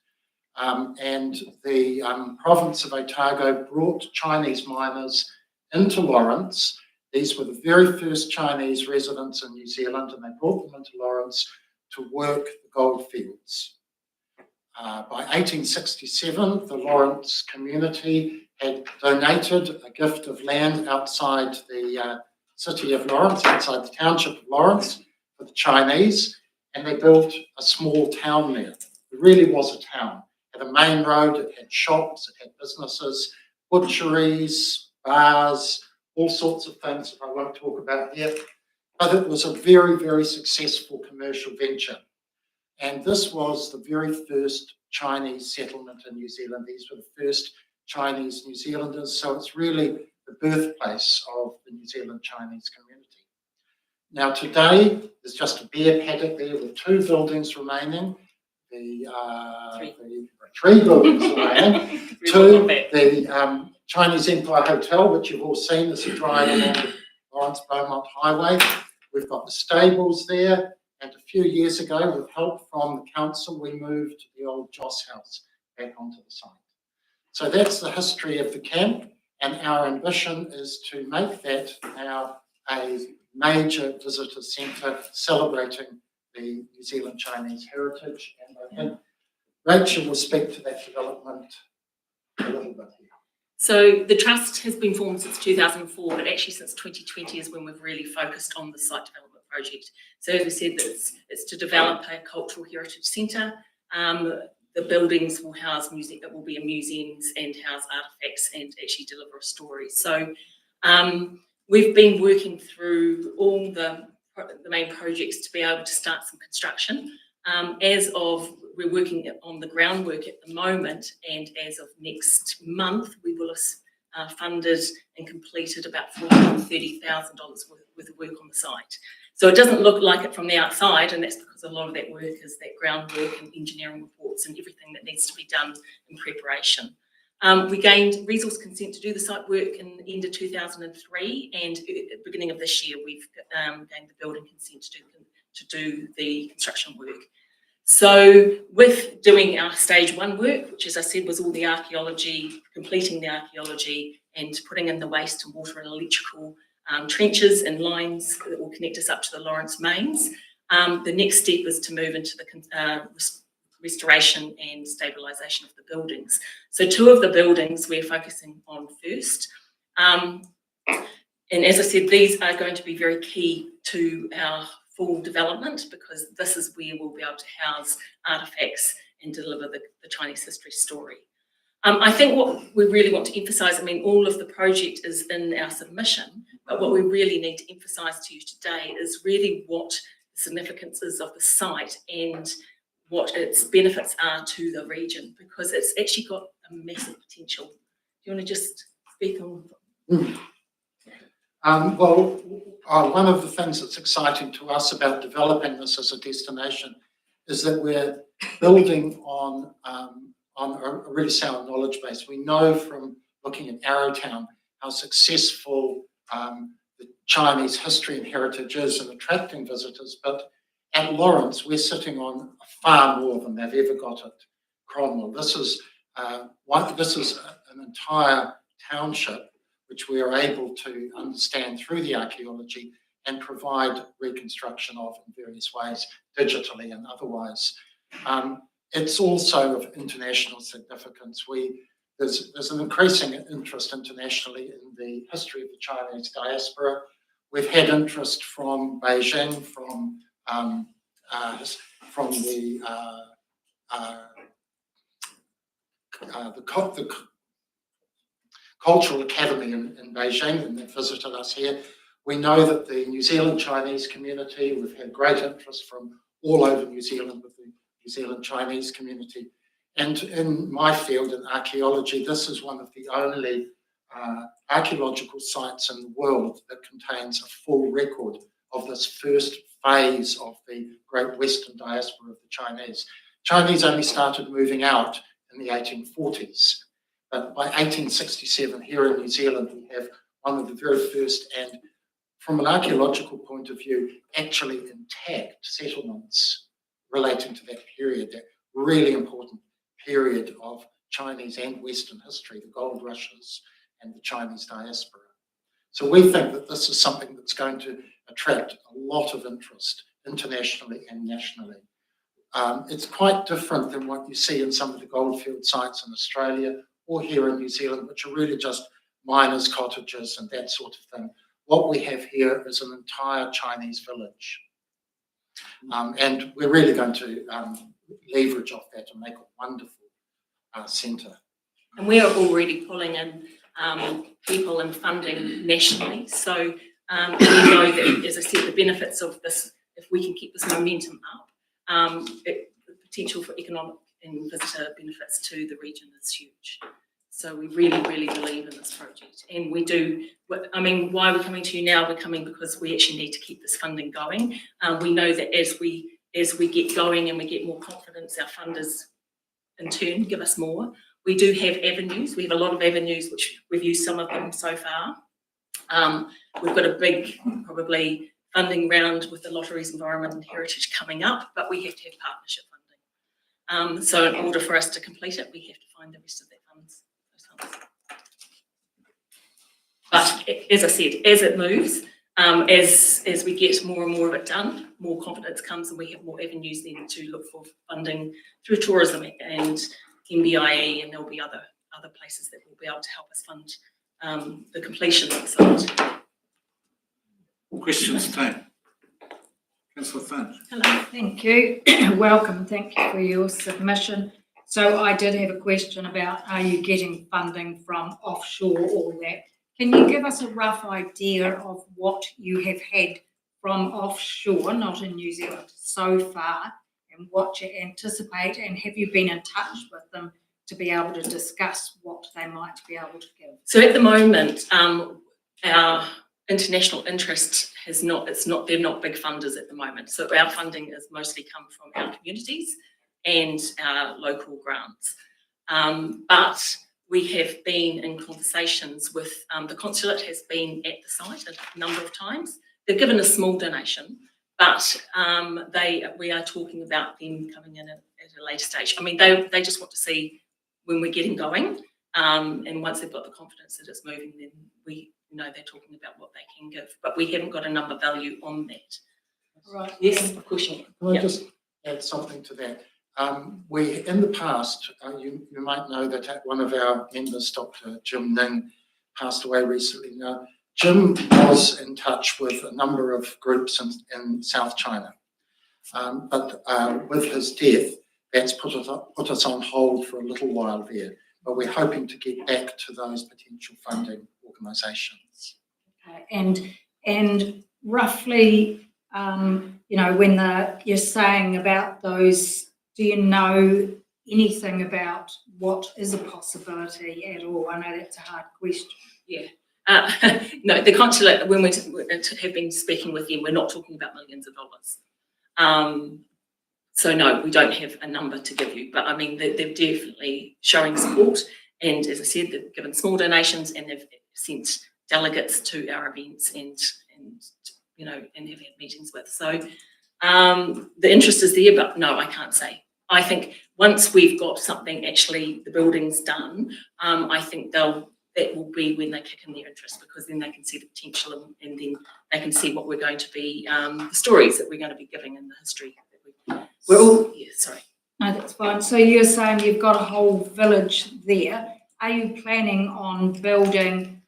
And the province of Otago brought Chinese miners into Lawrence. These were the very first Chinese residents in New Zealand, and they brought them into Lawrence to work the gold fields. By 1867, the Lawrence community had donated a gift of land outside the city of Lawrence, outside the township of Lawrence, for the Chinese, and they built a small town there. It really was a town. It had a main road, it had shops, it had businesses, butcheries, bars, all sorts of things that I won't talk about here. But it was a very, very successful commercial venture. And this was the very first Chinese settlement in New Zealand. These were the first Chinese New Zealanders. So it's really the birthplace of the New Zealand Chinese community. Now today, there's just a bare paddock there with 2 buildings remaining. Three buildings remaining. 2, the Chinese Empire Hotel, which you've all seen as you drive along the Lawrence Beaumont Highway. We've got the stables there, and a few years ago, with help from the council, we moved the old Joss house back onto the site. So that's the history of the camp, and our ambition is to make that now a major visitor centre celebrating the New Zealand Chinese heritage, and I think Rachel will speak to that development a little bit here. So the trust has been formed since 2004, but actually since 2020 is when we've really focused on the site development project. So as we said, it's to develop a cultural heritage centre. The buildings will house music, that will be in museums and house artefacts and actually deliver a story. So we've been working through all the main projects to be able to start some construction. We're working on the groundwork at the moment, and as of next month, we will have funded and completed about $430,000 worth of work on the site. So it doesn't look like it from the outside, and that's because a lot of that work is that groundwork and engineering reports and everything that needs to be done in preparation. We gained resource consent to do the site work in the end of 2003, and at the beginning of this year, we've gained the building consent to do the construction work. So with doing our stage 1 work, which as I said was all the archaeology, completing the archaeology and putting in the waste and water and electrical trenches and lines that will connect us up to the Lawrence mains. The next step is to move into the restoration and stabilisation of the buildings. So 2 of the buildings we're focusing on first. And as I said, these are going to be very key to our full development, because this is where we'll be able to house artefacts and deliver the Chinese history story. I think what we really want to emphasise, I mean, all of the project is in our submission, but what we really need to emphasise to you today is really what the significance is of the site and what its benefits are to the region, because it's actually got a massive potential. Do you want to just speak on? One of the things that's exciting to us about developing this as a destination is that we're building on a really sound knowledge base. We know from looking at Arrowtown how successful the Chinese history and heritage is in attracting visitors, but at Lawrence, we're sitting on far more than they've ever got at Cromwell. This is an entire township which we are able to understand through the archaeology and provide reconstruction of in various ways, digitally and otherwise. It's also of international significance. There's an increasing interest internationally in the history of the Chinese diaspora. We've had interest from Beijing, from the Cultural Academy in Beijing, and they've visited us here. We know that the New Zealand Chinese community, we've had great interest from all over New Zealand with the New Zealand Chinese community. And in my field, in archaeology, this is one of the only archaeological sites in the world that contains a full record of this first phase of the Great Western Diaspora of the Chinese. Chinese only started moving out in the 1840s, but by 1867 here in New Zealand we have one of the very first, and from an archaeological point of view, actually intact settlements relating to that period, that really important period of Chinese and Western history, the gold rushes and the Chinese diaspora. So we think that this is something that's going to attract a lot of interest internationally and nationally. It's quite different than what you see in some of the goldfield sites in Australia or here in New Zealand, which are really just miners' cottages and that sort of thing. What we have here is an entire Chinese village. And we're really going to leverage off that and make a wonderful centre. And we are already pulling in people and funding nationally. So we know that, as I said, the benefits of this, if we can keep this momentum up, the potential for economic and visitor benefits to the region is huge. So we really, really believe in this project. And we do, I mean, why are we coming to you now? We're coming because we actually need to keep this funding going. We know that as we get going and we get more confidence, our funders in turn give us more. We do have avenues. We have a lot of avenues, which we've used some of them so far. We've got a big, probably, funding round with the Lotteries, Environment and Heritage coming up, but we have to have partnership funding. So in order for us to complete it, we have to find the rest of that funds. But as I said, as it moves, as we get more and more of it done, more confidence comes and we have more avenues then to look for funding through tourism and MBIE, and there'll be other places that will be able to help us fund the completion of the site. Questions, team? Councillor Finch. Hello, thank you. Welcome, thank you for your submission. So I did have a question about, are you getting funding from offshore or that? Can you give us a rough idea of what you have had from offshore, not in New Zealand, so far, and what you anticipate, and have you been in touch with them to be able to discuss what they might be able to give? So at the moment, our international interest they're not big funders at the moment. So our funding has mostly come from our communities and our local grants. But we have been in conversations with, the consulate has been at the site a number of times. They've given a small donation, but we are talking about them coming in at a later stage. I mean, they just want to see when we're getting going, and once they've got the confidence that it's moving, then we they're talking about what they can give, but we haven't got a number value on that. Right. Yes, of course you can. Can I just add something to that? We, in the past, you might know that one of our members, Dr. Jim Ning, passed away recently. Now, Jim was in touch with a number of groups in South China, but with his death, that's put us on hold for a little while there. But we're hoping to get back to those potential funding organisations. Okay. And roughly, when you're saying about those, do you know anything about what is a possibility at all? I know that's a hard question. Yeah. No, the consulate, when we have been speaking with them, we're not talking about millions of dollars. So no, we don't have a number to give you, but I mean, they're definitely showing support. And as I said, they've given small donations and they've sent delegates to our events and have had meetings with. So the interest is there, but no, I can't say. I think once we've got something, actually the building's done, I think that will be when they kick in their interest, because then they can see the potential and then they can see what we're going to be, the stories that we're going to be giving in the history. No, that's fine. So you're saying you've got a whole village there. Are you planning on building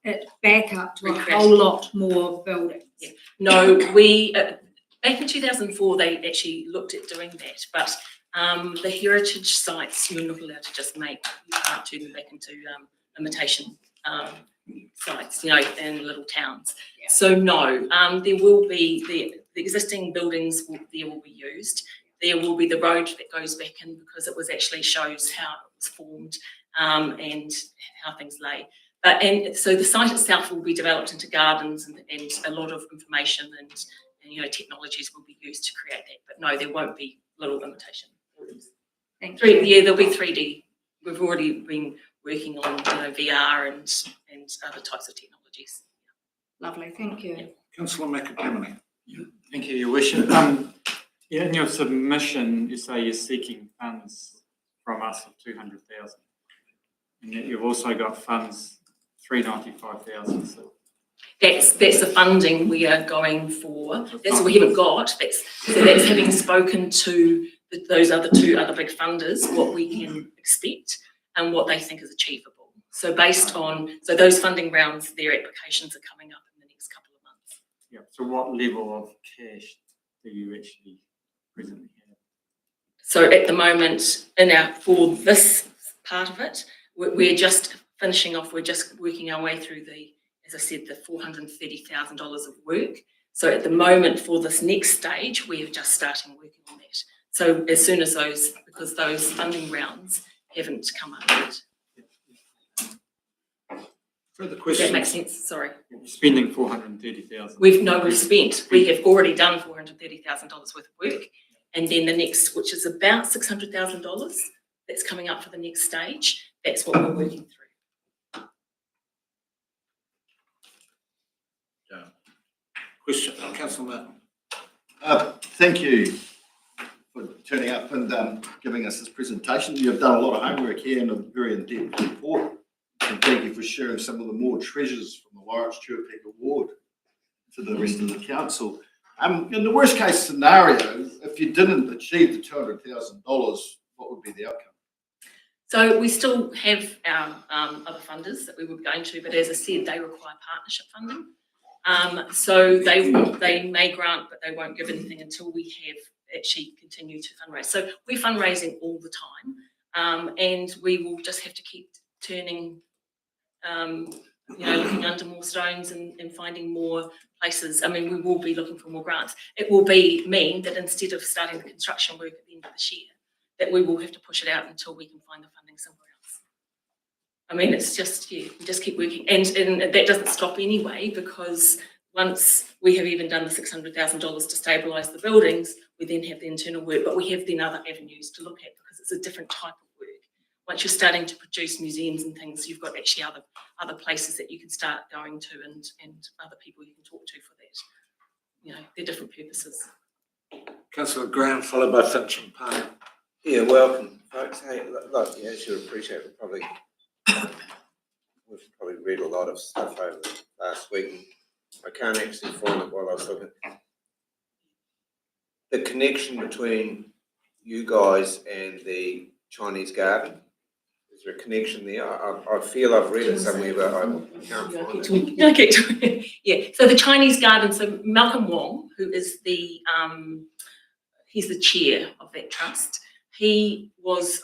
it back up to a whole lot more buildings? Yeah. No, we back in 2004 they actually looked at doing that, but the heritage sites you're not allowed to just make. You can't turn them back into imitation sites, in little towns. Yeah. So no, there will be the existing buildings will be used. There will be the road that goes back in, because it was actually shows how it was formed and how things lay. And so the site itself will be developed into gardens and a lot of information and technologies will be used to create that. But no, there won't be little imitation buildings. Thank you. Yeah, there'll be 3D. We've already been working on VR and other types of technologies. Lovely, thank you. Councillor McAdamany. Thank you, Your Worship. In your submission, you say you're seeking funds from us of 200,000, and yet you've also got funds 395,000. So that's the funding we are going for. That's what we haven't got. That's having spoken to those two other big funders, what we can expect and what they think is achievable. So based on those funding rounds, their applications are coming up in the next couple of months. yeah. So what level of cash do you actually presently have? So at the moment, for this part of it, we're just finishing off. We're just working our way through as I said, the $430,000 of work. So at the moment, for this next stage, we are just starting working on that. So as soon as because those funding rounds haven't come up yet. Further Does questions? that make sense? Sorry. Spending 430,000. We've spent. We have already done $430,000 worth of work, and then the next, which is about $600,000, that's coming up for the next stage. That's what we're working through. Question, Councillor Martin. Thank you for turning up and giving us this presentation. You've done a lot of homework here and a very in-depth report. And thank you for sharing some of the more treasures from the Lawrence Tuapek Award to the rest of the council. In the worst case scenario, if you didn't achieve the $200,000, what would be the outcome? So we still have our other funders that we were going to, but as I said, they require partnership funding. So they may grant, but they won't give anything until we have actually continued to fundraise. So we're fundraising all the time, and we will just have to keep turning, looking under more stones and finding more places. I mean, we will be looking for more grants. It will mean that instead of starting the construction work at the end of this year, that we will have to push it out until we can find the funding somewhere else. I mean, it's just, we just keep working. And that doesn't stop anyway, because once we have even done the $600,000 to stabilise the buildings, we then have the internal work, but we have then other avenues to look at, because it's a different type of work. Once you're starting to produce museums and things, you've got actually other places that you can start going to and other people you can talk to for that. They're different purposes. Councillor Graham, followed by Finch and Park. Yeah, welcome, folks. Hey, look, as you appreciate, we're probably we've probably read a lot of stuff over the last week. I can't actually find it while I was looking. The connection between you guys and the Chinese garden. Is there a connection there? I feel I've read it somewhere, but I can't find it. Okay. Yeah, so the Chinese garden, so Malcolm Wong, who is the, he's the chair of that trust. He was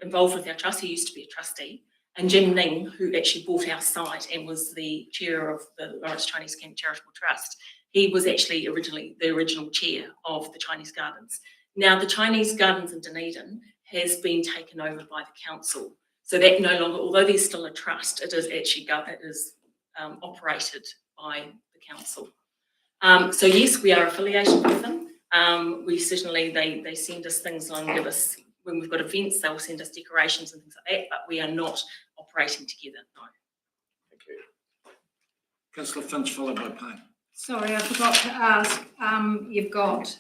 involved with our trust. He used to be a trustee. And Jim Ning, who actually bought our site and was the chair of the Lawrence Chinese Camp Charitable Trust, he was actually originally the original chair of the Chinese Gardens. Now, the Chinese Gardens in Dunedin has been taken over by the council. So that no longer, although there's still a trust, it is actually operated by the council. So yes, we are affiliated with them. We certainly, they send us things and give us, when we've got events, they'll send us decorations and things like that, but we are not operating together, no. Thank you. Councillor Finch, followed by Payne. Sorry, I forgot to ask, you've got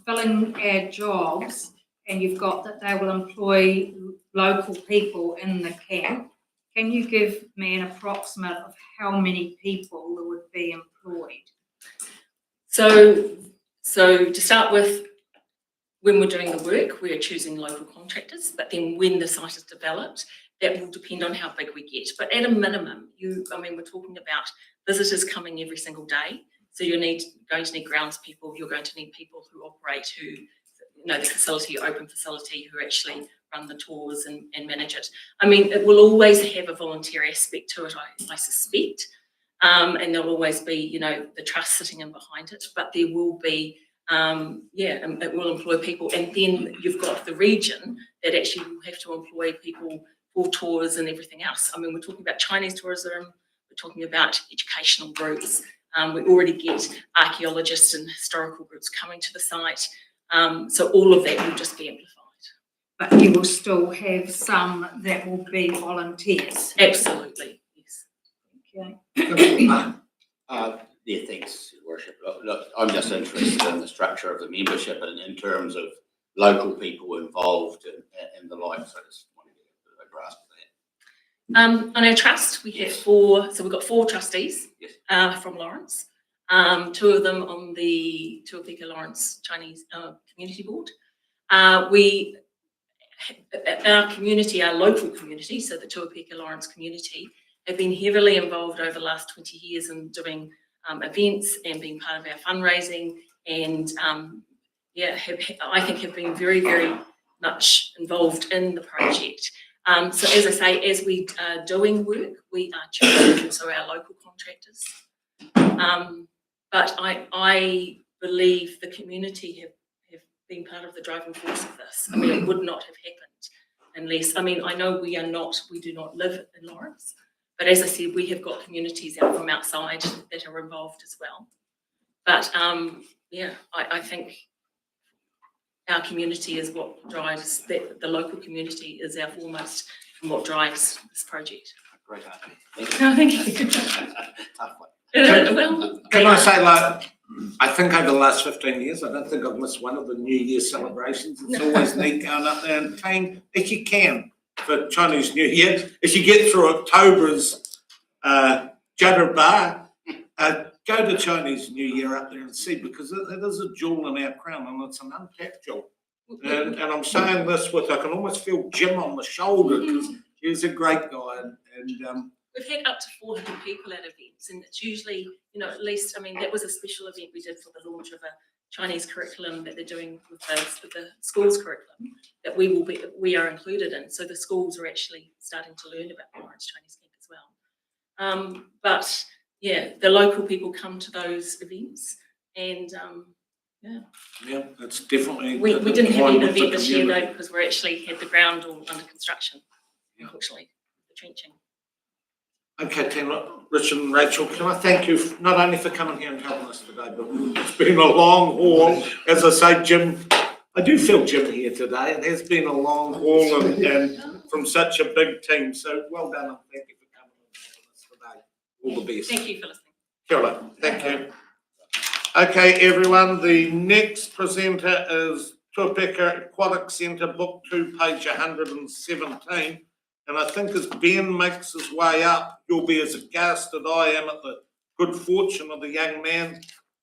filling air jobs, and you've got that they will employ local people in the camp. Can you give me an approximate of how many people would be employed? So to start with, when we're doing the work, we are choosing local contractors, but then when the site is developed, that will depend on how big we get. But at a minimum, we're talking about visitors coming every single day. So you're going to need grounds people, you're going to need people who operate, who know the facility, open facility, who actually run the tours and manage it. I mean, it will always have a volunteer aspect to it, I suspect. And there'll always be, the trust sitting in behind it, but there will be, it will employ people. And then you've got the region that actually will have to employ people for tours and everything else. I mean, we're talking about Chinese tourism, we're talking about educational groups. We already get archaeologists and historical groups coming to the site. So all of that will just be amplified. But you will still have some that will be volunteers? Absolutely, yes. Okay. Yeah, thanks, Your Worship. Look, I'm just interested in the structure of the membership and in terms of local people involved and the like. So I just want to get a bit of a grasp of that. On our trust, we have four, so we've got 4 trustees from Lawrence, 2 of them on the Tuapeka Lawrence Chinese Community Board. Our community, our local community, so the Tuapeka Lawrence community, have been heavily involved over the last 20 years in doing events and being part of our fundraising, and I think have been very, very much involved in the project. So as I say, as we are doing work, we are choosing also our local contractors. But I believe the community have been part of the driving force of this. I mean, it would not have happened unless, I mean, I know we do not live in Lawrence, but as I said, we have got communities out from outside that are involved as well. But I think our community is what drives, the local community is our foremost and what drives this project. Great idea. No, thank you. Tough one. Can I say, I think over the last 15 years, I don't think I've missed one of the New Year celebrations. It's always neat going up there and paying, if you can, for Chinese New Year. If you get through October's Judder Bar, go to Chinese New Year up there and see, because it is a jewel in our crown, and it's an untapped jewel. And I'm saying this with, I can almost feel Jim on the shoulder, because he's a great guy. And we've had up to 400 people at events, and it's usually, at least, I mean, that was a special event we did for the launch of a Chinese curriculum that they're doing with the schools curriculum that we are included in. So the schools are actually starting to learn about the Lawrence Chinese Camp as well. But yeah, the local people come to those events, and it's definitely. We didn't have an event this year though, because we actually had the ground all under construction, unfortunately, the trenching. Okay, Richard and Rachel, can I thank you not only for coming here and helping us today, but it's been a long haul. As I say, Jim, I do feel Jim here today. It has been a long haul and from such a big team. So well done, and thank you for coming and helping us today. All the best. Thank you for listening. Kia ora. Thank you. Okay, everyone, the next presenter is Tuapeka Aquatic Centre, Book 2, page 117. And I think as Ben makes his way up, you'll be as aghast as I am at the good fortune of the young man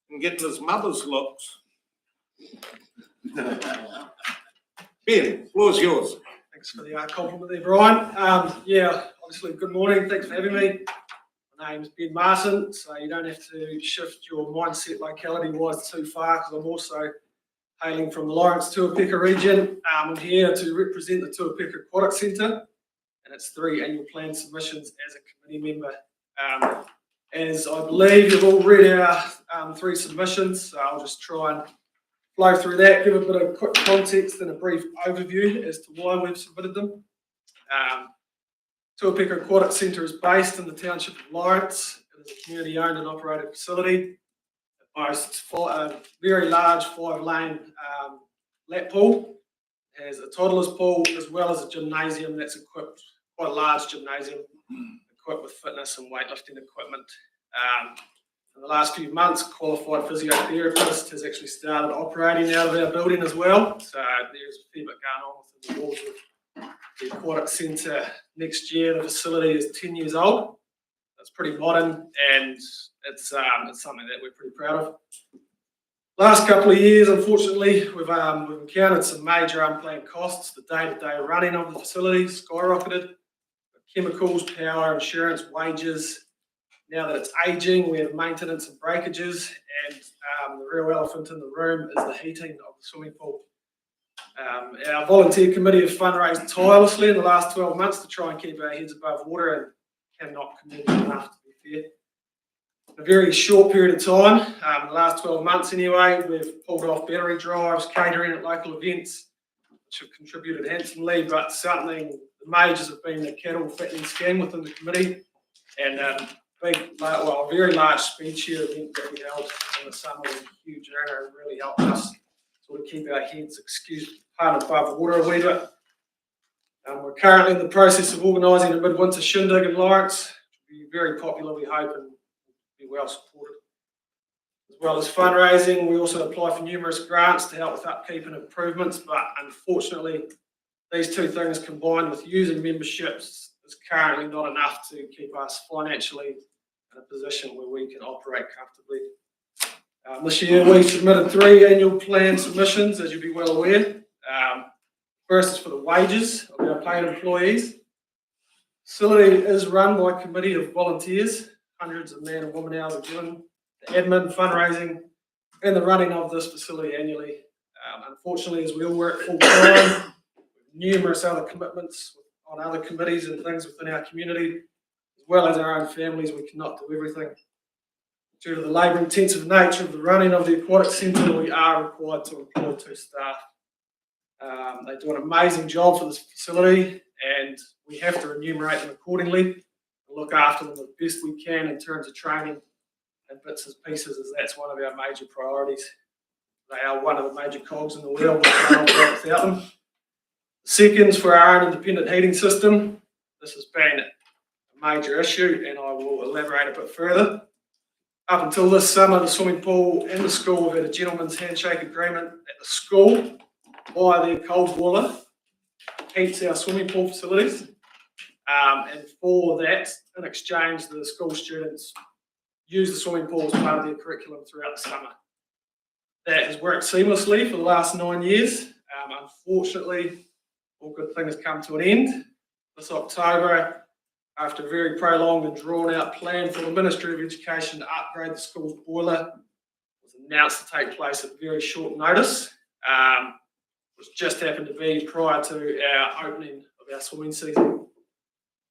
in getting his mother's looks. Ben, floor's yours. Thanks for the compliment there, Brian. Yeah, obviously, good morning. Thanks for having me. My name's Ben Martin, so you don't have to shift your mindset locality-wise too far, because I'm also hailing from the Lawrence Tuapeka region. I'm here to represent the Tuapeka Aquatic Centre, and it's 3 annual plan submissions as a committee member. As I believe you've all read our 3 submissions, so I'll just try and flow through that, give a bit of quick context and a brief overview as to why we've submitted them. Tuapeka Aquatic Centre is based in the township of Lawrence. It is a community-owned and operated facility. It boasts a very large 5-lane lap pool. It has a toddler's pool as well as a gymnasium that's equipped, quite a large gymnasium, equipped with fitness and weightlifting equipment. In the last few months, a qualified physiotherapist has actually started operating out of our building as well. So there's a fair bit going on within the walls of the Aquatic Centre. Next year, the facility is 10 years old. It's pretty modern, and it's something that we're pretty proud of. Last couple of years, unfortunately, we've encountered some major unplanned costs. The day-to-day running of the facility skyrocketed. Chemicals, power, insurance, wages. Now that it's aging, we have maintenance and breakages, and the real elephant in the room is the heating of the swimming pool. Our volunteer committee have fundraised tirelessly in the last 12 months to try and keep our heads above water, and cannot commend enough, to be fair. In a very short period of time, the last 12 months anyway, we've pulled off battery drives, catering at local events, which have contributed handsomely, but something, the majors have been the cattle fattening scam within the committee, and a very large speed share event that we held in the summer was a huge earner and really helped us sort of keep our heads, above water a wee bit. We're currently in the process of organising a midwinter shindig in Lawrence, which will be very popular, we hope, and be well supported. As well as fundraising, we also apply for numerous grants to help with upkeep and improvements, but unfortunately, these 2 things combined with using memberships is currently not enough to keep us financially in a position where we can operate comfortably. This year, we submitted 3 annual plan submissions, as you'll be well aware. First is for the wages of our paid employees. The facility is run by a committee of volunteers. Hundreds of man and woman hours are given to admin, fundraising, and the running of this facility annually. Unfortunately, as we all work full time, numerous other commitments on other committees and things within our community, as well as our own families, we cannot do everything. Due to the labour-intensive nature of the running of the Aquatic Centre, we are required to employ 2 staff. They do an amazing job for this facility, and we have to remunerate them accordingly and look after them the best we can in terms of training and bits and pieces, as that's one of our major priorities. They are one of the major cogs in the wheel. We can't operate without them. The second's for our own independent heating system. This has been a major issue, and I will elaborate a bit further. Up until this summer, the swimming pool and the school have had a gentleman's handshake agreement at the school via their cold boiler heats our swimming pool facilities. And for that, in exchange, the school students use the swimming pool as part of their curriculum throughout the summer. That has worked seamlessly for the last 9 years. Unfortunately, all good things come to an end. This October, after a very prolonged and drawn-out plan for the Ministry of Education to upgrade the school's boiler, was announced to take place at very short notice, which just happened to be prior to our opening of our swimming season.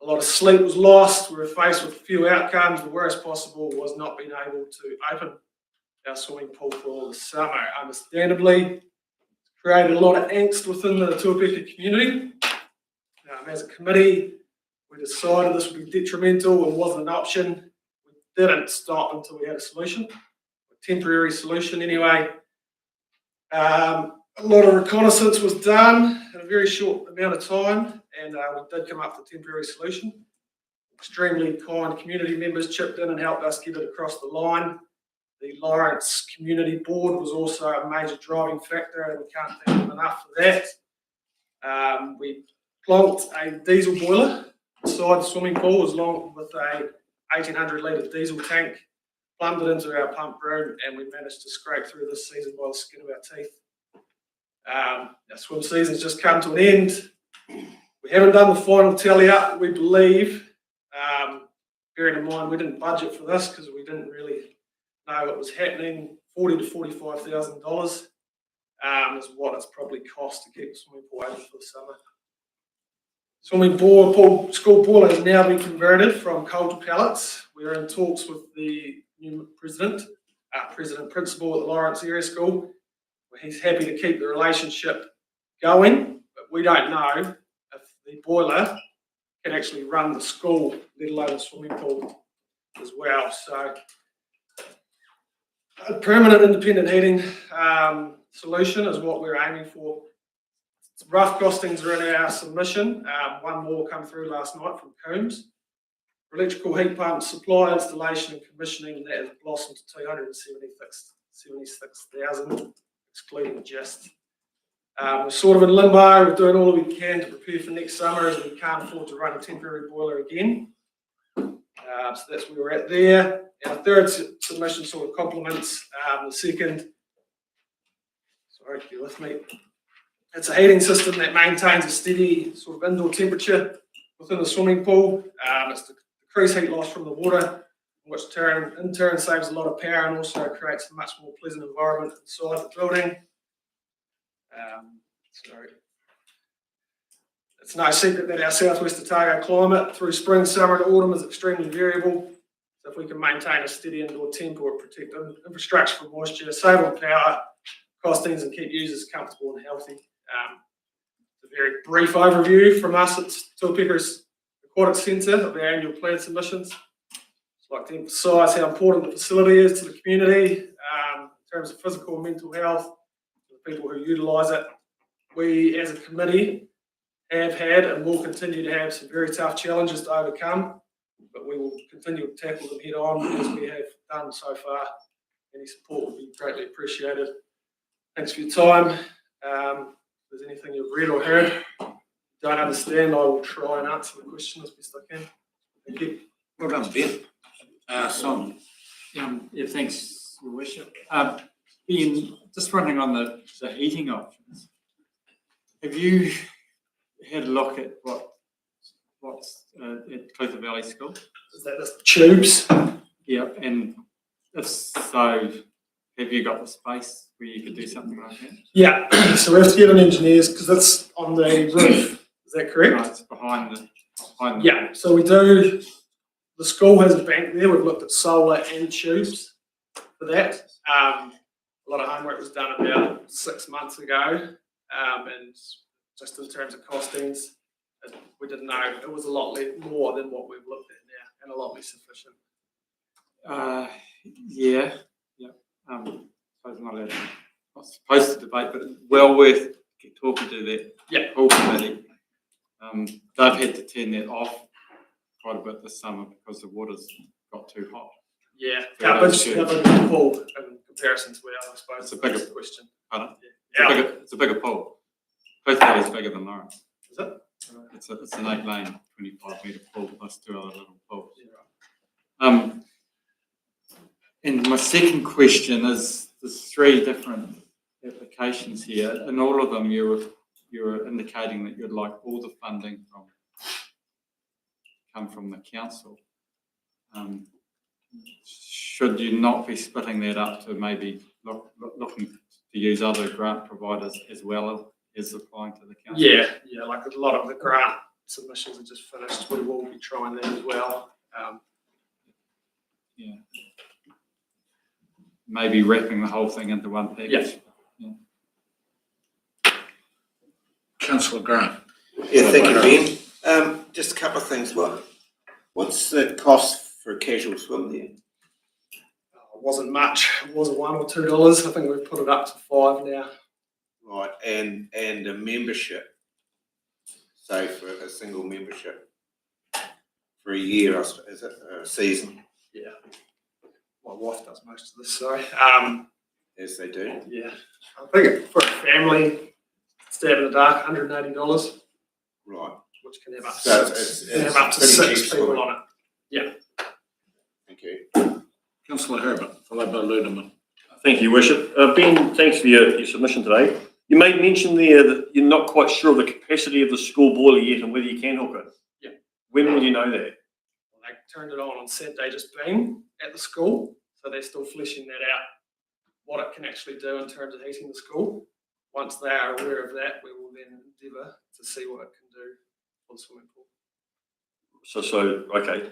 A lot of sleep was lost. We were faced with a few outcomes. The worst possible was not being able to open our swimming pool for all the summer. Understandably, it's created a lot of angst within the Tuapeka community. As a committee, we decided this would be detrimental and wasn't an option. We didn't stop until we had a solution, a temporary solution anyway. A lot of reconnaissance was done in a very short amount of time, and we did come up with a temporary solution. Extremely kind community members chipped in and helped us get it across the line. The Lawrence Community Board was also a major driving factor, and we can't thank them enough for that. We plonked a diesel boiler inside the swimming pool as long with a 1,800 litre diesel tank, plumbed it into our pump room, and we managed to scrape through this season by the skin of our teeth. Our swim season's just come to an end. We haven't done the final tally up, we believe. Bearing in mind, we didn't budget for this because we didn't really know it was happening. $40,000 to $45,000 is what it's probably cost to keep the swimming pool open for the summer. School boiler has now been converted from coal to pellets. We're in talks with the new president principal at the Lawrence Area School. He's happy to keep the relationship going, but we don't know if the boiler can actually run the school, let alone the swimming pool as well. So a permanent independent heating solution is what we're aiming for. Rough costings are in our submission. One more come through last night from Coombs. For electrical heat pump supply, installation and commissioning, that has blossomed to 276,000, excluding just. We're sort of in limbo. We're doing all we can to prepare for next summer as we can't afford to run a temporary boiler again. So that's where we're at there. Our third submission sort of complements the second. Sorry, bear with me. It's a heating system that maintains a steady sort of indoor temperature within the swimming pool. It's to decrease heat loss from the water, which in turn saves a lot of power and also creates a much more pleasant environment inside the building. It's no secret that our southwest Otago climate through spring, summer and autumn is extremely variable. So if we can maintain a steady indoor temp or protect infrastructure from moisture, save on power, costings and keep users comfortable and healthy. It's a very brief overview from us at Tuapeka's Aquatic Centre of our annual plan submissions. I'd like to emphasise how important the facility is to the community in terms of physical and mental health, the people who utilise it. We as a committee have had and will continue to have some very tough challenges to overcome, but we will continue to tackle them head on as we have done so far. Any support would be greatly appreciated. Thanks for your time. If there's anything you've read or heard, don't understand, I will try and answer the question as best I can. Thank you. Well done, Ben. Simon. Yeah, thanks, Your Worship. Ben, just running on the heating options, have you had a look at what's at Clifford Valley School? Is that the tubes? Yeah, and if so, have you got the space where you could do something like that? Yeah, so we have to get an engineers because it's on the roof. Is that correct? No, it's behind the. Yeah, so we do. The school has a bank there. We've looked at solar and tubes for that. A lot of homework was done about 6 months ago, and just in terms of costings, we didn't know it was a lot more than what we've looked at now, and a lot less efficient. Yeah. I'm not supposed to debate, but well worth talking to that whole committee. They've had to turn that off quite a bit this summer because the water's got too hot. Yeah, how big is the pool in comparison to where I suppose it's a bigger question. Pardon? Yeah. It's a bigger pool. Cliff Valley is bigger than Lawrence. Is it? It's an 8-lane, 25-metre pool plus 2 other little pools. Yeah. And my second question is, there's 3 different applications here, and all of them you're indicating that you'd like all the funding come from the council. Should you not be splitting that up to maybe looking to use other grant providers as well as applying to the council? Yeah, like a lot of the grant submissions are just finished. We will be trying that as well. Yeah. Maybe wrapping the whole thing into one package. Yeah. Councillor Grant. Yeah, thank you, Ben. Just a couple of things. What's the cost for a casual swim there? It wasn't much. It was $1 or $2. I think we've put it up to $5 now. Right, and a membership. So for a single membership for a year, is it a season? Yeah. My wife does most of this, sorry. As they do. Yeah. I think for a family, stab in the dark, $180. Right. which can have up So to it's- six, can it's have up to pretty six cheap people swimming. on it. Yeah. Thank you. Councillor Herbert, followed by Ludeman. Thank you, Worship. Ben, thanks for your submission today. You made mention there that you're not quite sure of the capacity of the school boiler yet and whether you can hook it. Yeah. When will you know that? Well, they turned it on Saturday just been at the school, so they're still fleshing that out, what it can actually do in terms of heating the school. Once they are aware of that, we will then endeavour to see what it can do for the swimming pool. So okay.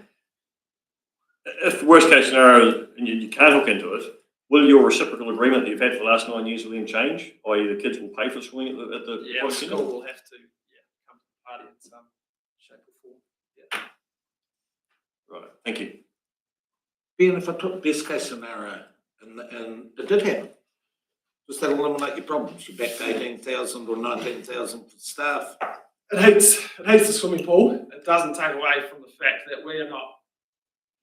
If worst case scenario and you can't hook into it, will your reciprocal agreement that you've had for the last 9 years will then change? I.e. the kids will pay for swimming at the Yeah, the school will have to come to the party in some shape or form. Yeah. Right, thank you. Ben, if I took best case scenario and it did happen, does that eliminate your problems? You're back to 18,000 or 19,000 for staff. It heats the swimming pool. It doesn't take away from the fact that we are not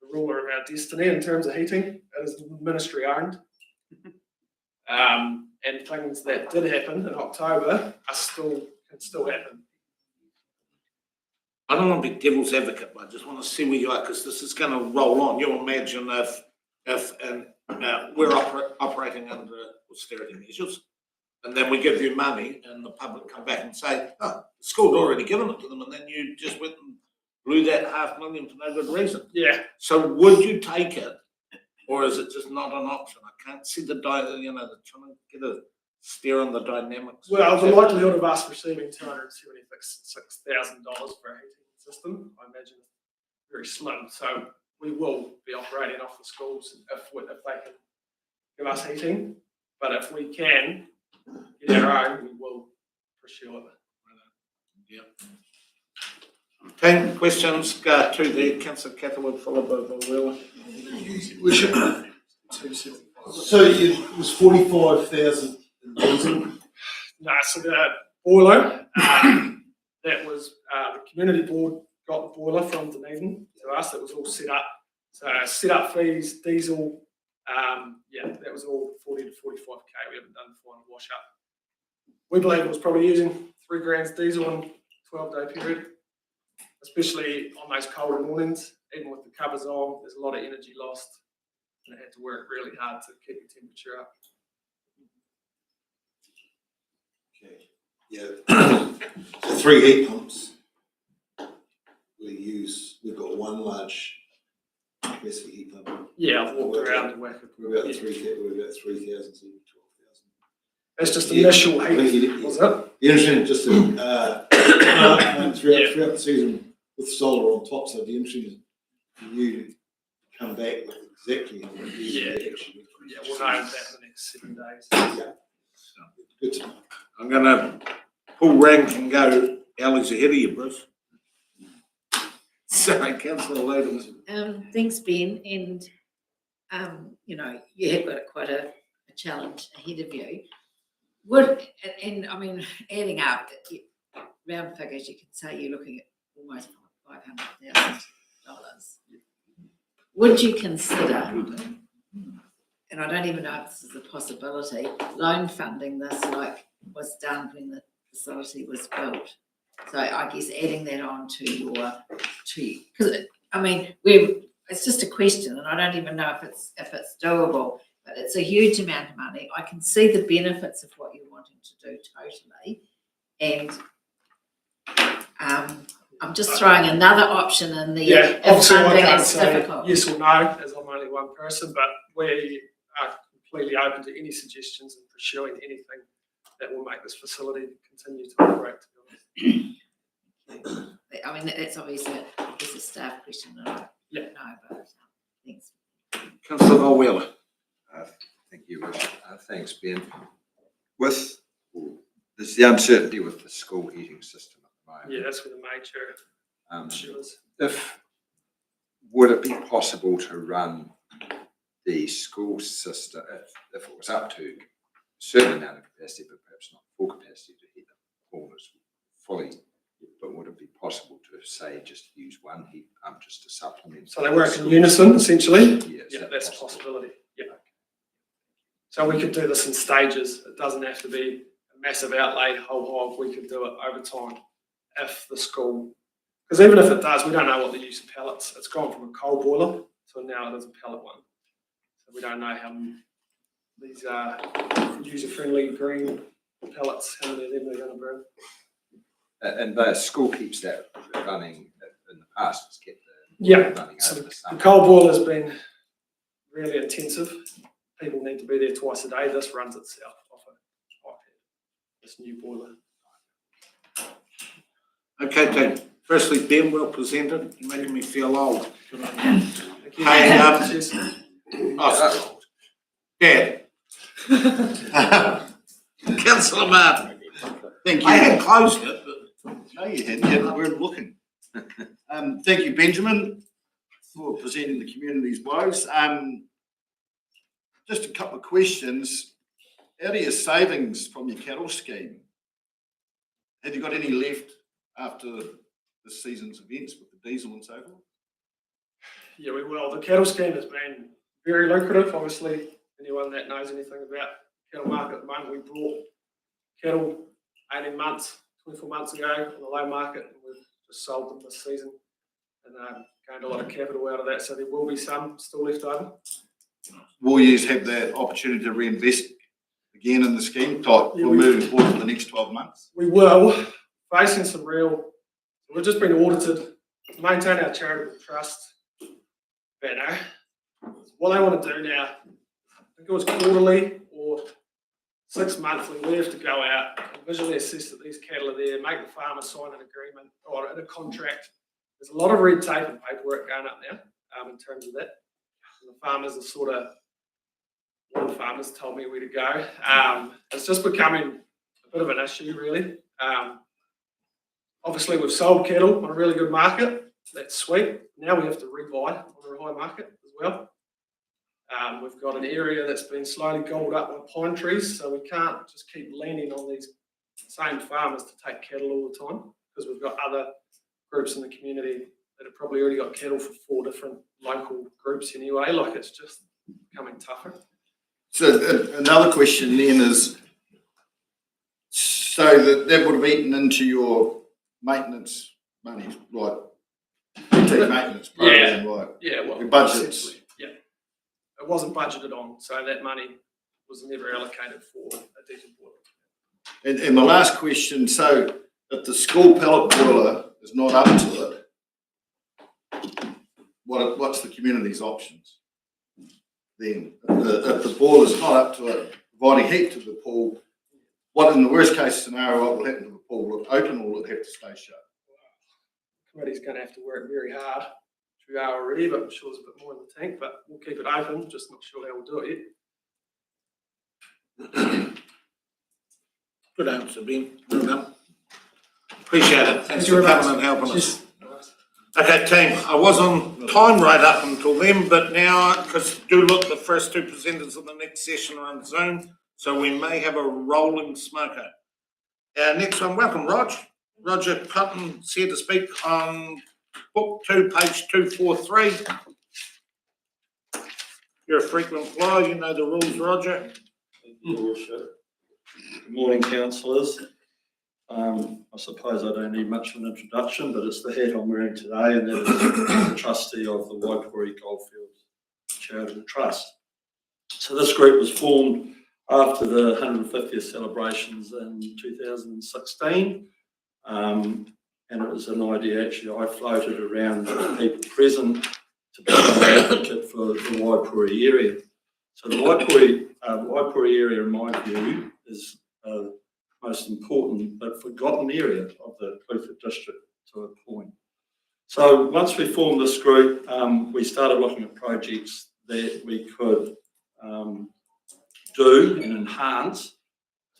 the ruler of our destiny in terms of heating. It is ministry owned. And things that did happen in October can still happen. I don't want to be devil's advocate, but I just want to see where you are because this is going to roll on. You imagine if we're operating under austerity measures, and then we give you money, and the public come back and say, "Oh, the school had already given it to them," and then you just went and blew that $500,000 for no good reason. Yeah. So would you take it, or is it just not an option? I can't see the trying to get a steer on the dynamics. Well, the likelihood of us receiving $276,000 for a heating system, I imagine, is very slim. So we will be operating off the schools if they can give us heating. But if we can get our own, we will pursue it. Yeah. Okay, questions go to the Councillor Catherwood, followed by Will. So it was 45,000 in diesel? No, so the boiler, that was, the community board got the boiler from Dunedin to us. It was all set up. So set up fees, diesel, that was all 40 to 45K. We haven't done the final wash up. We believe it was probably using $3,000 diesel in a 12-day period, especially on those colder mornings. Even with the covers on, there's a lot of energy lost, and it had to work really hard to keep the temperature up. Okay, yeah. So 3 heat pumps. We've got one large capacity heat pump. Yeah, I've walked around and whacked it. We're about 3,000 to 12,000. That's just initial heat, was it? The interesting, just throughout the season with solar on top, so it'd be interesting for you to come back with exactly how many actually. Yeah, we'll know that in the next 7 days. Yeah. Good to know. I'm going to pull rank and go, Alex ahead of you, Bruce. Sorry, Councillor Loden. Thanks, Ben, and you have got quite a challenge ahead of you. Adding up round figures, you could say you're looking at almost $500,000. Would you consider, and I don't even know if this is a possibility, loan funding this like was done when the facility was built? So I guess adding that on because it's just a question, and I don't even know if it's doable. But it's a huge amount of money. I can see the benefits of what you're wanting to do totally, and I'm just throwing another option in there. Yeah, obviously I can't is say difficult. yes or no, as I'm only one person, but we are completely open to any suggestions and pursuing anything that will make this facility continue to operate, to be honest. That's obviously a staff question, and I don't know, but thanks. Councillor Wheeler. Thank you, Rich. Thanks, Ben. There's the uncertainty with the school heating system at the moment. Yeah, that's where the major issue is. Would it be possible to run the school system, if it was up to a certain amount of capacity, but perhaps not full capacity to heat the corners fully, but would it be possible to, say, just use one heat pump just to supplement? So they work in unison, essentially? Yes, Yeah, that's a possibility. Yeah. So we could do this in stages. It doesn't have to be a massive outlay, whole hog. We could do it over time if the school, because even if it does, we don't know what the use of pellets. It's gone from a coal boiler to now it is a pellet one. So we don't know how these user-friendly green pellets, how many of them they're going to bring. And the school keeps that running. In the past, it's kept running So over the the summer. coal boiler has been really intensive. People need to be there twice a day. This runs itself off a iPad, this new boiler. Okay, team. Firstly, Ben, well presented. You're making me feel old. Hey, Dad. Councillor Martin. Thank you. I had closed it, but No, you didn't. You weren't looking. Thank you, Benjamin, for presenting the community's woes. Just a couple of questions. Out of your savings from your cattle scheme, have you got any left after this season's events with the diesel and so forth? Yeah, we will. The cattle scheme has been very lucrative. Obviously, anyone that knows anything about cattle market at the moment, we brought cattle 18 months, 24 months ago on the low market, and we've just sold them this season and gained a lot of capital out of that. So there will be some still left over. Will you have that opportunity to reinvest again in the scheme? We're moving forward for the next 12 months. We will, facing some real, we've just been audited to maintain our charitable trust banner. What I want to do now, I think it was quarterly or 6 monthly, we have to go out and visually assess that these cattle are there, make the farmer sign an agreement or a contract. There's a lot of red tape and paperwork going up now in terms of that. And the farmers are one farmer's told me where to go. It's just becoming a bit of an issue, really. Obviously, we've sold cattle on a really good market. That's sweet. Now we have to rebuy on a high market as well. We've got an area that's been slowly gobbled up by pine trees, so we can't just keep leaning on these same farmers to take cattle all the time, because we've got other groups in the community that have probably already got cattle for 4 different local groups anyway. Like, it's just becoming tougher. So another question then is, so that would have eaten into your maintenance money, right? Maintenance program, right? Yeah, well, your budgets. essentially, yeah. It wasn't budgeted on, so that money was never allocated for a diesel boiler. And my last question, so if the school pellet boiler is not up to it, what's the community's options then? If the boiler's not up to it, providing heat to the pool, what in the worst case scenario, what will happen to the pool? Will it open or will it have to stay shut? The committee's going to have to work very hard, which we are already, but I'm sure there's a bit more in the tank, but we'll keep it open, just not sure how we'll do it yet. good answer, Ben. Well done. Appreciate it. Thanks for coming and helping us. Okay, team, I was on time right up until then, but now, because do look, the first 2 presenters of the next session are on Zoom, so we may have a rolling smoker. Next one, welcome, Rog. Roger Putton's here to speak on book 2, page 243. You're a frequent flyer, you know the rules, Roger. Thank you, Your Worship. Good morning, councillors. I suppose I don't need much of an introduction, but it's the hat I'm wearing today, and that is the trustee of the Waipori Goldfields Charitable Trust. So this group was formed after the 150th celebrations in 2016, and it was an idea actually I floated around the people present to become an advocate for the Waipori area. So the Waipori area, in my view, is most important but forgotten area of the Clutha district to a point. So once we formed this group, we started looking at projects that we could do and enhance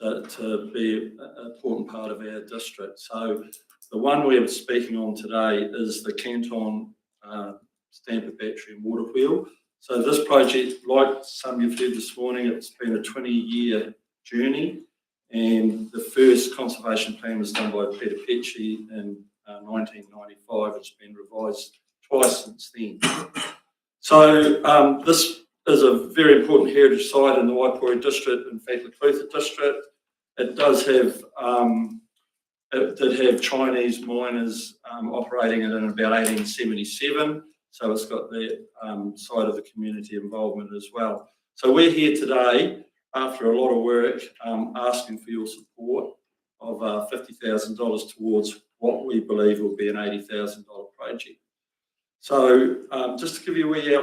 to be an important part of our district. So the one we're speaking on today is the Canton Stamper Battery and Water Wheel. So this project, like some you've heard this morning, it's been a 20-year journey. And the first conservation plan was done by Peter Petchy in 1995. It's been revised twice since then. So this is a very important heritage site in the Waipori district, in fact the Clutha district. It does have it did have Chinese miners operating it in about 1877, so it's got the side of the community involvement as well. So we're here today after a lot of work asking for your support of $50,000 towards what we believe will be an $80,000 project. So just to give you a wee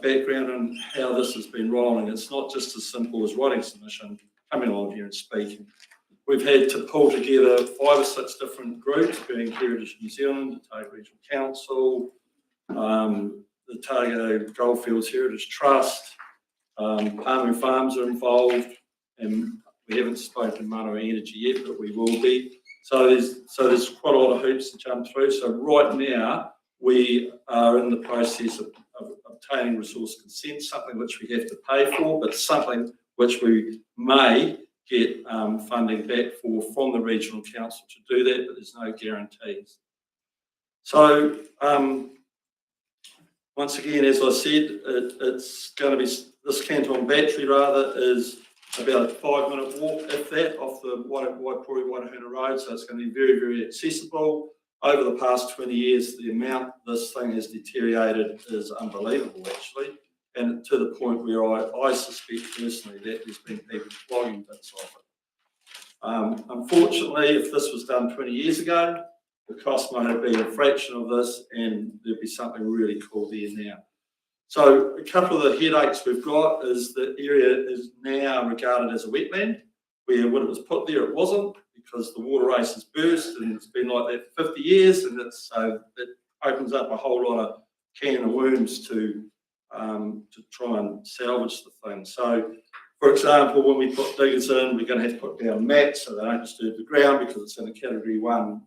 background on how this has been rolling, it's not just as simple as writing submission, coming along here and speaking. We've had to pull together 5 or 6 different groups, being Heritage New Zealand, the Otago Regional Council, the Otago Goldfields Heritage Trust, Palmer Farms are involved, and we haven't spoken Manawa Energy yet, but we will be. So there's quite a lot of hoops to jump through. So right now, we are in the process of obtaining resource consent, something which we have to pay for, but something which we may get funding back from the regional council to do that, but there's no guarantees. So once again, as I said, it's going to be, this Canton battery rather is about a 5-minute walk, if that, off the Waipori-Waitahuna Road, so it's going to be very, very accessible. Over the past 20 years, the amount this thing has deteriorated is unbelievable, actually, and to the point where I suspect personally that there's been people flogging bits of it. Unfortunately, if this was done 20 years ago, the cost might have been a fraction of this, and there'd be something really cool there now. So a couple of the headaches we've got is the area is now regarded as a wetland, where when it was put there, it wasn't, because the water race has burst, and it's been like that for 50 years, and it opens up a whole lot of can of worms to try and salvage the thing. So, for example, when we put diggers in, we're going to have to put down mats so they don't disturb the ground, because it's in a Category 1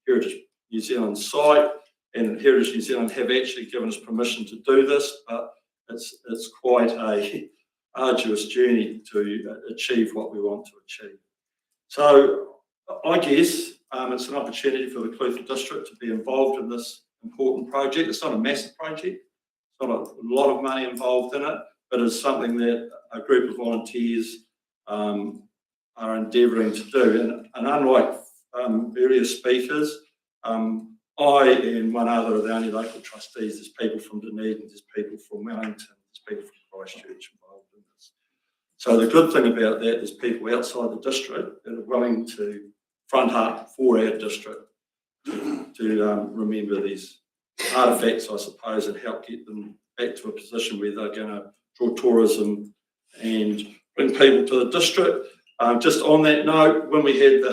Heritage New Zealand site, and Heritage New Zealand have actually given us permission to do this, but it's quite a arduous journey to achieve what we want to achieve. So I guess it's an opportunity for the Clutha District to be involved in this important project. It's not a massive project, it's not a lot of money involved in it, but it's something that a group of volunteers are endeavouring to do. And unlike earlier speakers, I and one other are the only local trustees. There's people from Dunedin, there's people from Wellington, there's people from Christchurch involved in this. So the good thing about that is people outside the district that are willing to front up for our district to remember these artefacts, I suppose, and help get them back to a position where they're going to draw tourism and bring people to the district. Just on that note, when we had the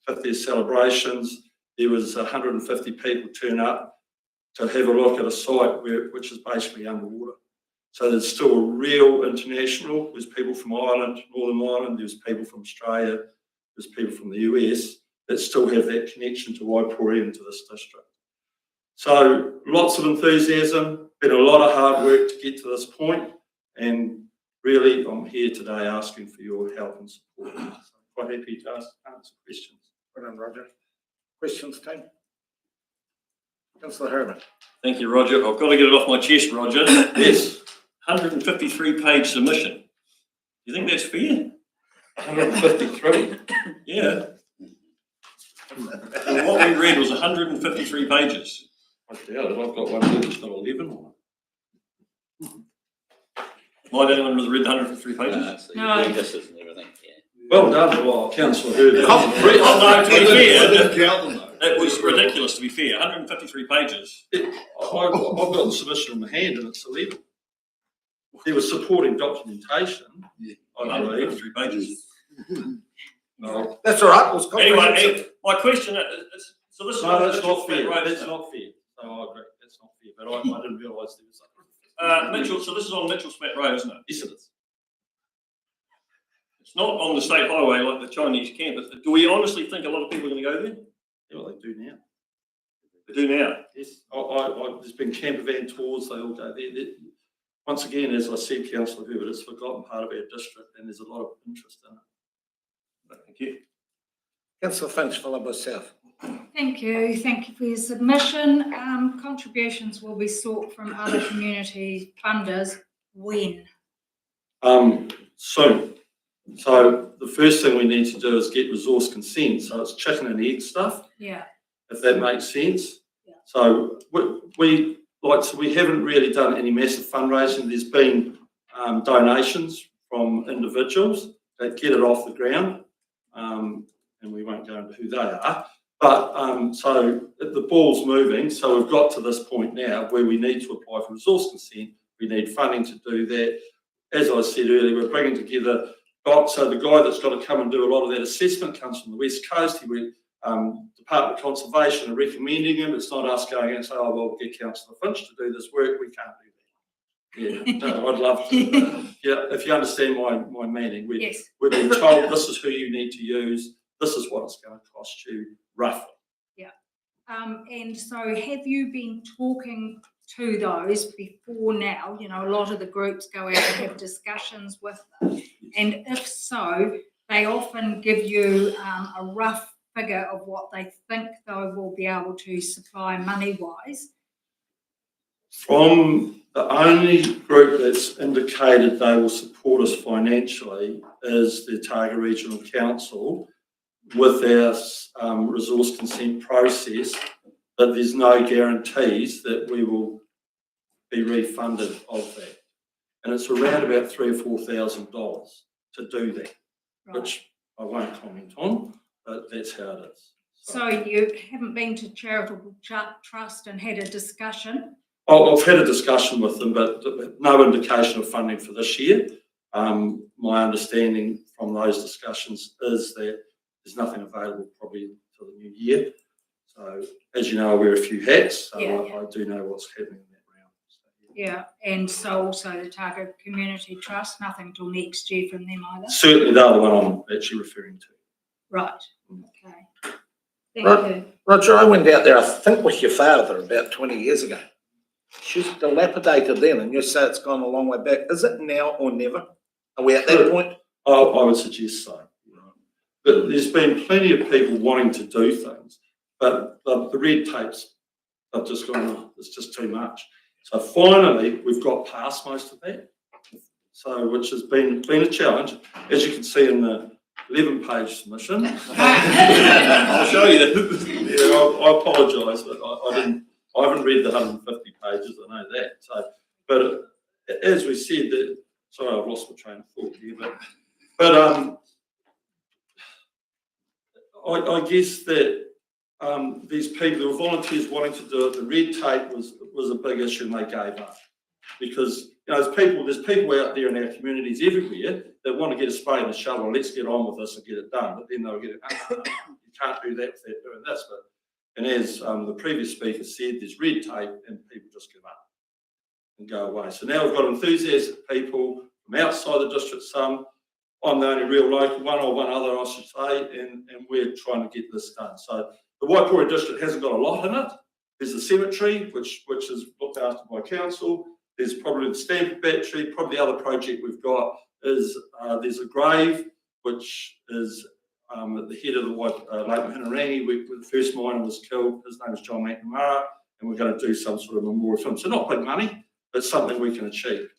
150th celebrations, there was 150 people turn up to have a look at a site which is basically underwater. So there's still a real international. There's people from Ireland, Northern Ireland, there's people from Australia, there's people from the US that still have that connection to Waipori and to this district. So lots of enthusiasm, been a lot of hard work to get to this point, and really I'm here today asking for your help and support. So I'm quite happy to answer questions. Well done, Roger. Questions, team? Councillor Herman. Thank you, Roger. I've got to get it off my chest, Roger. Yes. 153-page submission. Do you think that's fair? 153? Yeah. And what we read was 153 pages. I doubt it. I've got one here that's got 11 on it. Might anyone have read the 153 pages? No. And everything, yeah. Well done, Councillor Hurd. Oh, no, to be fair, it was ridiculous, to be fair. 153 pages. I've got the submission in my hand and it's 11. There was supporting documentation. I believe. 153 pages. No. That's all right. It was Anyway, my question is, so this is No, that's Mitchell not Smith fair. Road, That's isn't it? not fair. So I agree. That's not fair. But I didn't realise there was something. Mitchell, so this is on Mitchell Smith Road, isn't it? Yes, it is. It's not on the state highway like the Chinese camp. Do we honestly think a lot of people are going to go there? Yeah, well, they do now. They do now. Yes. There's been camper van tours. They all go there. Once again, as I said, Councillor Herbert, it's a forgotten part of our district, and there's a lot of interest in it. Thank you. Councillor Finch, followed by South. Thank you. Thank you for your submission. Contributions will be sought from other community funders. When? Soon. So the first thing we need to do is get resource consent. So it's chicken and egg stuff, Yeah. if that makes sense. So we haven't really done any massive fundraising. There's been donations from individuals that get it off the ground, and we won't go into who they are. But so the ball's moving. So we've got to this point now where we need to apply for resource consent. We need funding to do that. As I said earlier, we're bringing together. So the guy that's got to come and do a lot of that assessment comes from the West Coast. He went, Department of Conservation are recommending him. It's not us going and saying, oh, well, we'll get Councillor Finch to do this work. We can't do that. Yeah, no, I'd love to. Yeah, if you understand my meaning, we've been told this is who you need to use. This is what it's going to cost you, roughly. Yeah. And so have you been talking to those before now? You know, a lot of the groups go out and have discussions with them. And if so, they often give you a rough figure of what they think they will be able to supply money-wise. From the only group that's indicated they will support us financially is the Otago Regional Council with our resource consent process, but there's no guarantees that we will be refunded of that. And it's around about $3,000 or $4,000 to do that, which I won't comment on, but that's how it is. So you haven't been to Charitable Trust and had a discussion? I've had a discussion with them, but no indication of funding for this year. My understanding from those discussions is that there's nothing available probably until the new year. So, as you know, I wear a few hats, so I do know what's happening in that round. So, yeah, and so also the Otago Community Trust, nothing till next year from them either? Certainly the other one I'm actually referring to. Right, okay. Thank you. Roger, I went out there, I think with your father about 20 years ago. She's dilapidated then, and you say it's gone a long way back. Is it now or never? Are we at that point? I would suggest so. But there's been plenty of people wanting to do things, but the red tapes have just gone, oh, it's just too much. So finally, we've got past most of that. So, which has been a challenge, as you can see in the 11-page submission. I'll show you that. Yeah, I apologise, but I haven't read the 150 pages. I know that. So, but as we said, sorry, I've lost my train of thought here, but I guess that these people, there were volunteers wanting to do it. The red tape was a big issue, and they gave up because there's people out there in our communities everywhere that want to get a spade and a shovel. Let's get on with this and get it done. But then they'll get it. You can't do that without doing this. And as the previous speaker said, there's red tape, and people just give up and go away. So now we've got enthusiastic people from outside the district. Some. I'm the only real local one, or one other, I should say, and we're trying to get this done. So the Waipori district hasn't got a lot in it. There's the cemetery, which is looked after by council. There's probably the Stamford battery. Probably the other project we've got is there's a grave, which is at the head of the Lake Mahinarangi, where the first miner was killed. His name is John McNamara, and we're going to do some sort of memorial film. So not big money, but something we can achieve.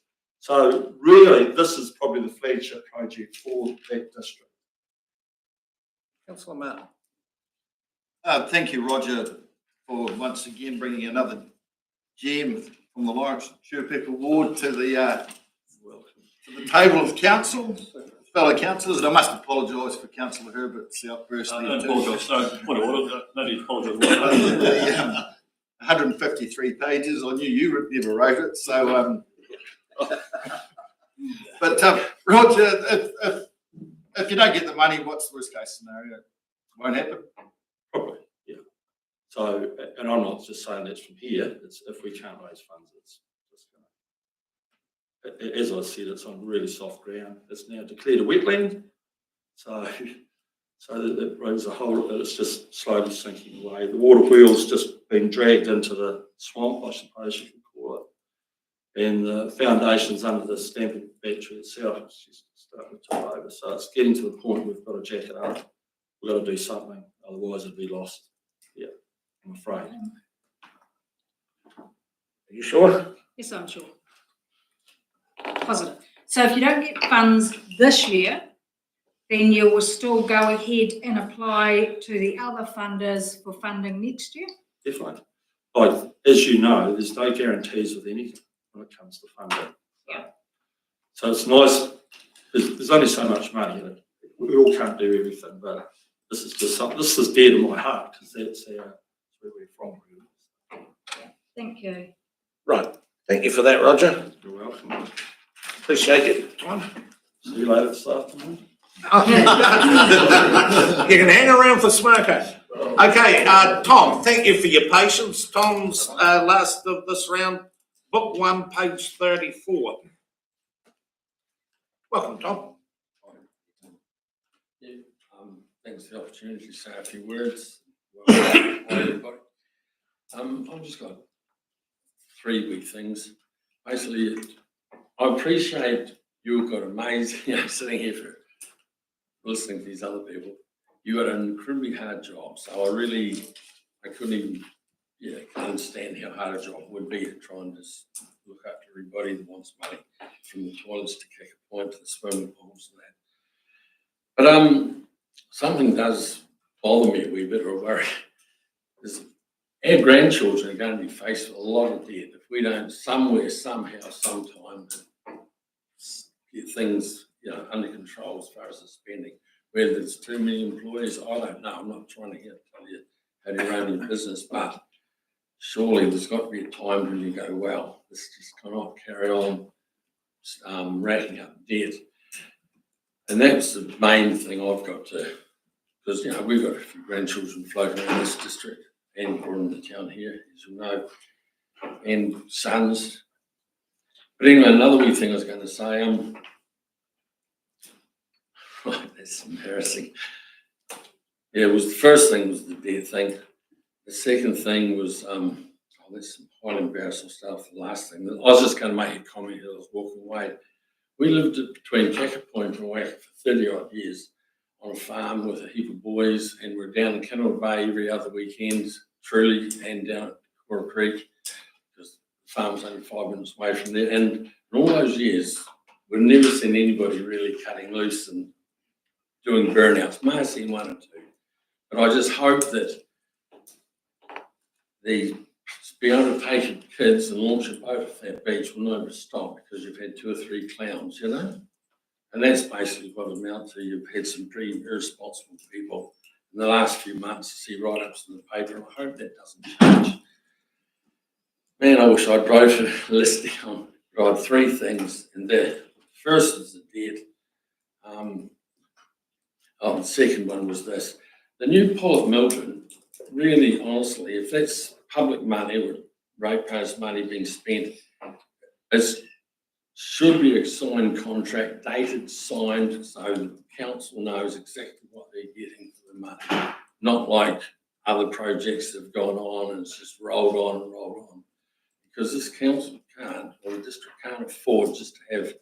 So really, this is probably the flagship project for that district. Councillor Martin. Thank you, Roger, for once again bringing another gem from the Lawrence Churpecker Ward to the table of council, fellow councillors. And I must apologise for Councillor Herbert's outburst. Don't apologise. No need to apologise. 153 pages. I knew you never wrote it, so. But Roger, if you don't get the money, what's the worst case scenario? Won't happen. Probably, yeah. So, and I'm not just saying that's from here. It's if we can't raise funds, it's just going to. As I said, it's on really soft ground. It's now declared a wetland, so that brings a whole. It's just slowly sinking away. The water wheel's just been dragged into the swamp, I suppose you could call it. And the foundations under the Stamford battery itself is just starting to tip over. So it's getting to the point we've got to jack it up. We've got to do something, otherwise it'd be lost. Yeah, I'm afraid. Are you sure? Yes, I'm sure. Positive. So if you don't get funds this year, then you will still go ahead and apply to the other funders for funding next year? Definitely. Like, as you know, there's no guarantees with anything when it comes to funding. Yeah. So it's nice, there's only so much money in it. We all can't do everything, but this is just something, this is dear to my heart, because that's where we're from. Thank you. Right, thank you for that, Roger. You're welcome. Appreciate it, Tom. See you later this afternoon. You can hang around for smoko. Okay, Tom, thank you for your patience. Tom's last of this round, book 1, page 34. Welcome, Tom. Thanks for the opportunity to say a few words. Hi, everybody. I've just got 3 big things. Basically, I appreciate you've got amazing, sitting here for listening to these other people. You got an incredibly hard job. So I couldn't even, understand how hard a job would be to try and just look after everybody that wants money, from the toilets to kick a point to the swimming pools and that. But something does bother me a wee bit, or worry. Is our grandchildren are going to be faced with a lot of debt if we don't somewhere, somehow, sometime get things under control as far as the spending. Whether it's too many employees, I don't know. I'm not trying to tell you how to run your business, but surely there's got to be a time when you go, well, this just cannot carry on racking up debt. And that's the main thing I've got to, because we've got a few grandchildren floating around this district and in the town here, as you know, and sons. But anyway, another wee thing I was going to say, that's embarrassing. Yeah, it was the first thing was the debt thing. The second thing was, there's some quite embarrassing stuff. The last thing, I was just going to make a comment as I was walking away. We lived between Kaka Point and Waka for 30 odd years on a farm with a heap of boys, and we're down in Kinnerah Bay every other weekend, truly, and down at Cora Creek, because the farm's only 5 minutes away from there. And in all those years, we've never seen anybody really cutting loose and doing burnouts. May have seen one or two, but I just hope that the be able to take kids and launch a boat off that beach will never stop because you've had 2 or 3 clowns, and that's basically what it amounts to. You've had some pretty irresponsible people in the last few months to see write-ups in the paper, and I hope that doesn't change. Man, I wish I'd wrote a list down. I had 3 things, and the first is the debt. The second one was this. The new Port of Milton, really, honestly, if that's public money or ratepayers' money being spent, it should be a signed contract, dated, signed, so the council knows exactly what they're getting for the money. Not like other projects that have gone on and it's just rolled on and rolled on. Because this council can't, or the district can't afford just to have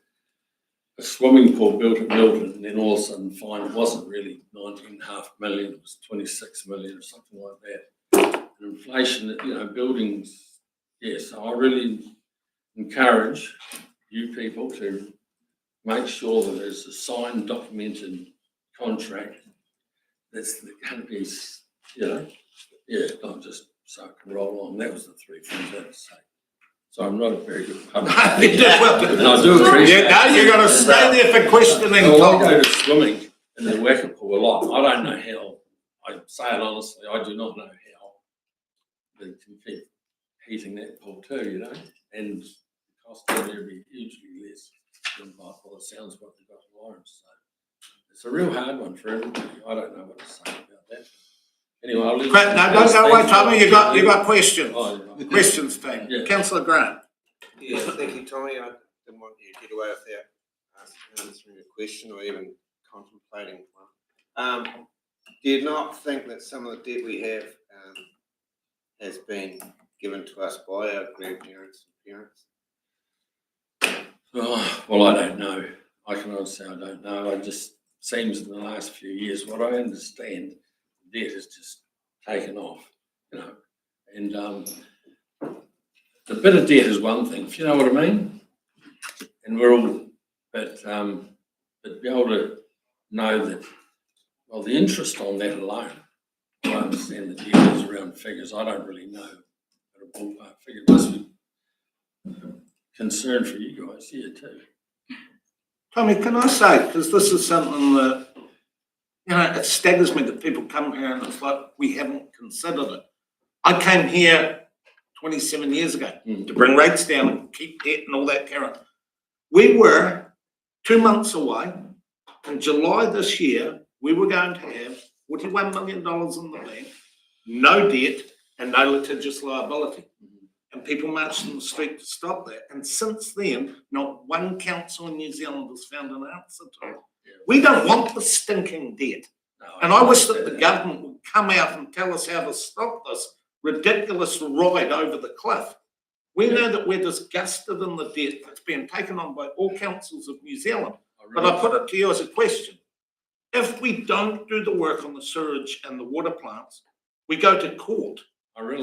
a swimming pool built at Milton and then all of a sudden find it wasn't really 19.5 million, it was 26 million or something like that. And inflation, buildings, so I really encourage you people to make sure that there's a signed, documented contract that's going to be, not just so it can roll on. That was the 3 things I had to say. So I'm not a very good public. And I do appreciate you've got to stay there for questioning. Well, I go to swimming in the Waka pool a lot. I don't know how, I say it honestly, I do not know how they can keep heating that pool too, and the cost of it would be hugely less than by the sounds of what they've got in Lawrence. So it's a real hard one for everybody. I don't know what to say about that. Anyway, I'll leave don't go away, Tommy. You got questions. Oh, Questions, team. Yeah. Councillor Grant. Yeah, thank you, Tommy. I didn't want you to get away without answering a question or even contemplating one. Do you not think that some of the debt we have has been given to us by our grandparents and parents? Oh, well, I don't know. I can honestly say I don't know. It just seems in the last few years, what I understand, the debt has just taken off, and the bit of debt is one thing, if you know what I mean. And we're all, but be able to know that, well, the interest on that alone, I understand the deal is around figures. I don't really know at a ballpark figure. It must be a concern for you guys here too. Tommy, can I say, because this is something that, it staggers me that people come here and it's like we haven't considered it. I came here 27 years ago to bring rates down and keep debt and all that carry on. We were 2 months away. In July this year, we were going to have $41 million in the bank, no debt, and no litigious liability. And people marched in the street to stop that. And since then, not one council in New Zealand has found an answer to it. We don't want the stinking debt. And I wish that the government would come out and tell us how to stop this ridiculous ride over the cliff. We know that we're disgusted in the debt that's being taken on by all councils of New Zealand. But I put it to you as a question. If we don't do the work on the sewage and the water plants, we go to court.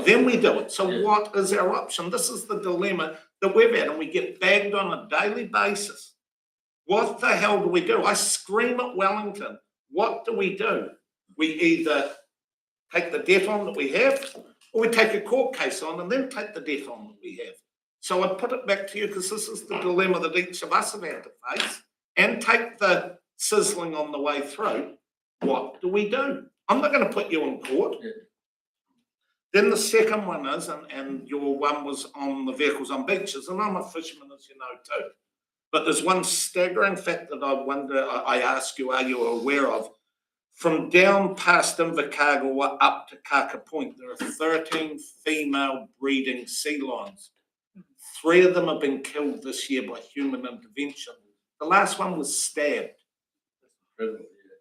Then we do it. So what is our option? This is the dilemma that we've had, and we get bagged on a daily basis. What the hell do we do? I scream at Wellington. What do? We either take the debt on that we have, or we take a court case on and then take the debt on that we have. So I put it back to you because this is the dilemma that each of us have had to face, and take the sizzling on the way through. What do we do? I'm not going to put you in court. Then the second one is, and your one was on the vehicles on beaches, and I'm a fisherman, as you know, too. But there's one staggering fact that I ask you, are you aware of? From down past Invercargill up to Kaka Point, there are 13 female breeding sea lions. 3 of them have been killed this year by human intervention. The last one was stabbed.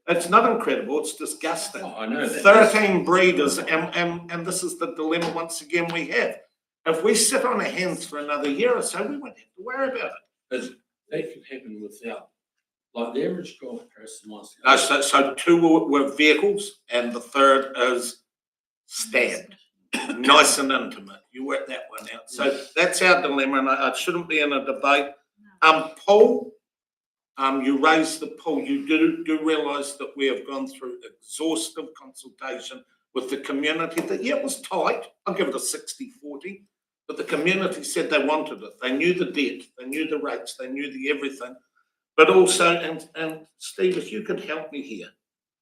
It's not incredible, it's disgusting. I know that. 13 breeders, and this is the dilemma once again we have. If we sit on our hands for another year or so, we won't have to worry about it. But that could happen without, like the average golf person wants to. No, so 2 were vehicles, and the third is stabbed. Nice and intimate. You work that one out. So that's our dilemma, and I shouldn't be in a debate. Paul, you raised the poll. You do realise that we have gone through exhaustive consultation with the community. That it was tight. I'll give it a 60-40. But the community said they wanted it. They knew the debt. They knew the rates. They knew the everything. But also, and Steve, if you could help me here,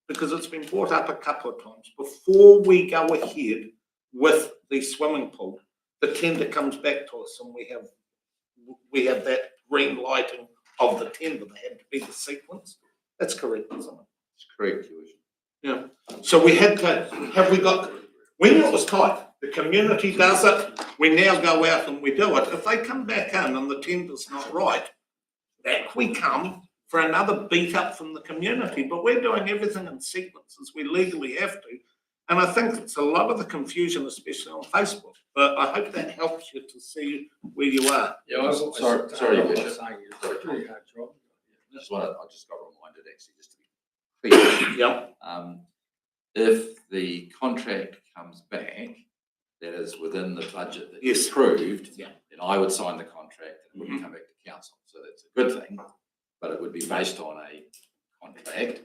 because it's been brought up a couple of times. Before we go ahead with the swimming pool, the tender comes back to us, and we have that green lighting of the tender. They had to be the sequence. That's correct, isn't it? It's correct, yeah. So we had to, we knew it was tight. The community does it. We now go out and we do it. If they come back in and the tender's not right, back we come for another beat up from the community. But we're doing everything in sequence as we legally have to. And I think it's a lot of the confusion, especially on Facebook. But I hope that helps you to see where you are. Yeah, I was sorry, Bishop. pretty hard job. I just got reminded actually, just to be clear. Yeah. If the contract comes back, that is within the budget that you approved, then I would sign the contract and it wouldn't come back to council. So that's a good thing, but it would be based on a contract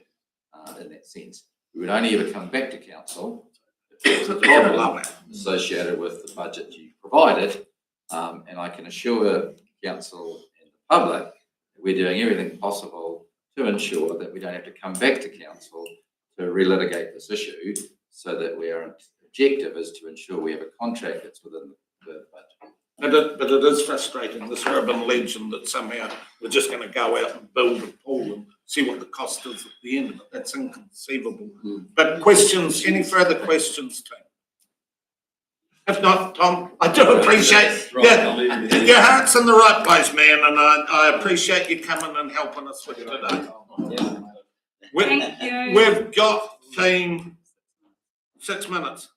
in that sense. We would only ever come back to council if there was a problem associated with the budget you provided. And I can assure council and the public that we're doing everything possible to ensure that we don't have to come back to council to relitigate this issue, so that our objective is to ensure we have a contract that's within the budget. But it is frustrating, this urban legend that somehow we're just going to go out and build a pool and see what the cost is at the end of it. That's inconceivable. But questions, any further questions, team? If not, Tom, I do appreciate your heart's in the right place, man, and I appreciate you coming and helping us with today. Thank you. We've got team 6 minutes.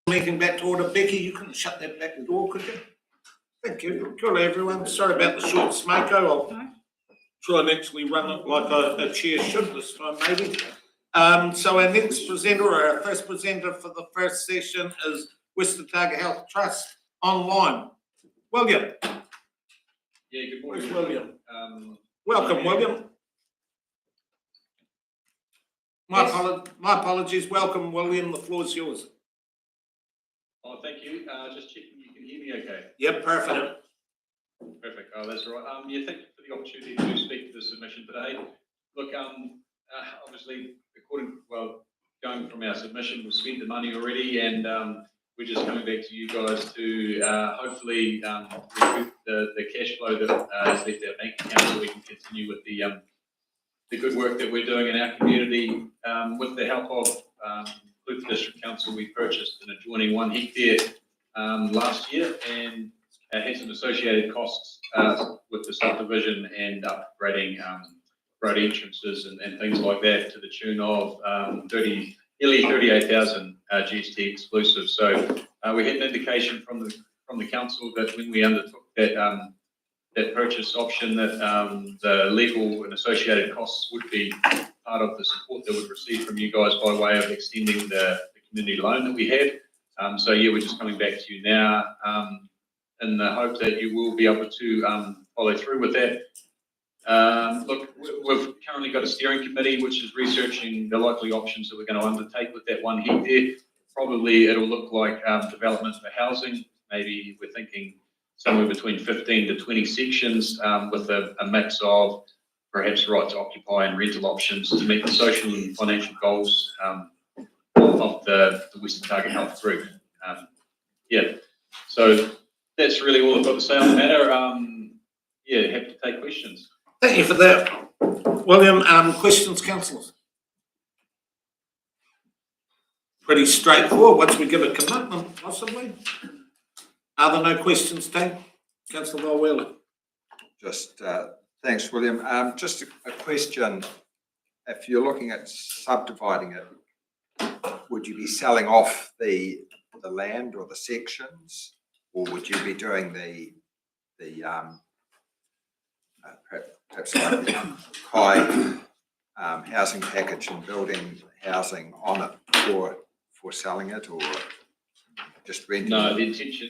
Meeting back to order. Becky, you couldn't shut that back door, could you? Thank you. Kia ora, everyone. Sorry about the short smoko. I'll try and actually run it like a chair should this time, maybe. So our next presenter, or our first presenter for the first session, is West Otago Health Trust online. William. Yeah, good morning. Where's William? Welcome, William. My apologies. Welcome, William. The floor is yours. Oh, thank you. Just checking you can hear me okay. Yep, perfect. Perfect. Oh, that's all right. Yeah, thank you for the opportunity to speak to the submission today. Look, obviously, going from our submission, we've spent the money already, and we're just coming back to you guys to hopefully recoup the cash flow that has left our bank account, so we can continue with the good work that we're doing in our community. With the help of Cliff District Council, we purchased an adjoining 1 hectare last year, and had some associated costs with the subdivision and upgrading road entrances and things like that, to the tune of nearly 38,000 GST exclusive. So we had an indication from the council that when we undertook that purchase option, that the legal and associated costs would be part of the support that we'd receive from you guys by way of extending the community loan that we had. So yeah, we're just coming back to you now in the hope that you will be able to follow through with that. Look, we've currently got a steering committee which is researching the likely options that we're going to undertake with that 1 hectare. Probably it'll look like development for housing. Maybe we're thinking somewhere between 15 to 20 sections with a mix of perhaps right to occupy and rental options to meet the social and financial goals of the West Otago Health Group. Yeah, so that's really all I've got to say on the matter. Yeah, happy to take questions. Thank you for that, William. Questions, councillors? Pretty straightforward. Once we give a commitment, possibly. Are there no questions, team? Councillor Wheeler. Just thanks, William. Just a question. If you're looking at subdividing it, would you be selling off the land or the sections, or would you be doing the perhaps like the high housing package and building housing on it for selling it, or just renting? No, the intention.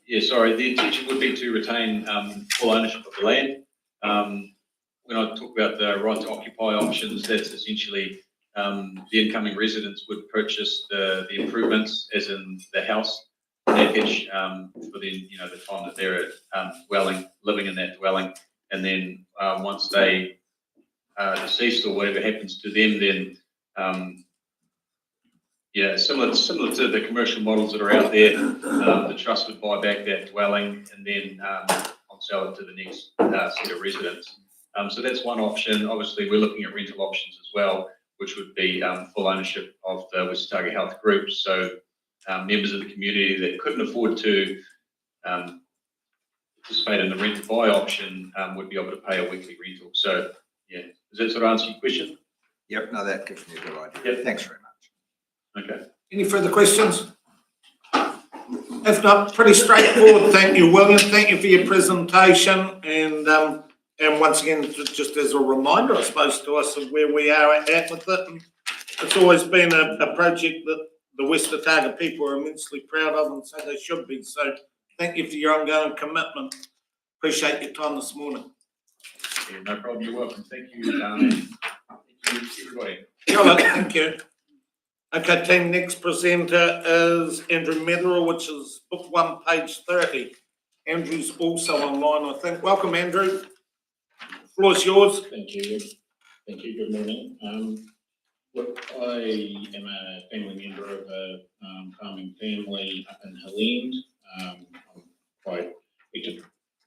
Yeah, sorry. The intention would be to retain full ownership of the land. When I talk about the right to occupy options, that's essentially the incoming residents would purchase the improvements, as in the house package, for the time that they're living in that dwelling, and then once they are deceased or whatever happens to them, then yeah, similar to the commercial models that are out there, the trust would buy back that dwelling and then sell it to the next set of residents. So that's one option. Obviously, we're looking at rental options as well, which would be full ownership of the West Otago Health Group. So members of the community that couldn't afford to participate in the rent to buy option would be able to pay a weekly rental. So yeah, does that sort of answer your question? Yep, no, that gives me a good idea. Yep. Thanks very much. Okay. Any further questions? If not, pretty straightforward. Thank you, William. Thank you for your presentation. And once again, just as a reminder, I suppose, to us of where we are at with it. It's always been a project that the West Otago people are immensely proud of, and so they should be. So thank you for your ongoing commitment. Appreciate your time this morning. Yeah, no problem. You're welcome. Thank you, thank you, everybody. Thank you. Okay, team, next presenter is Andrew Metherer, which is book 1, page 30. Andrew's also online, I think. Welcome, Andrew. The floor is yours. Thank you. Thank you. Good morning. Look, I am a family member of a farming family up in Helene. I'm quite actively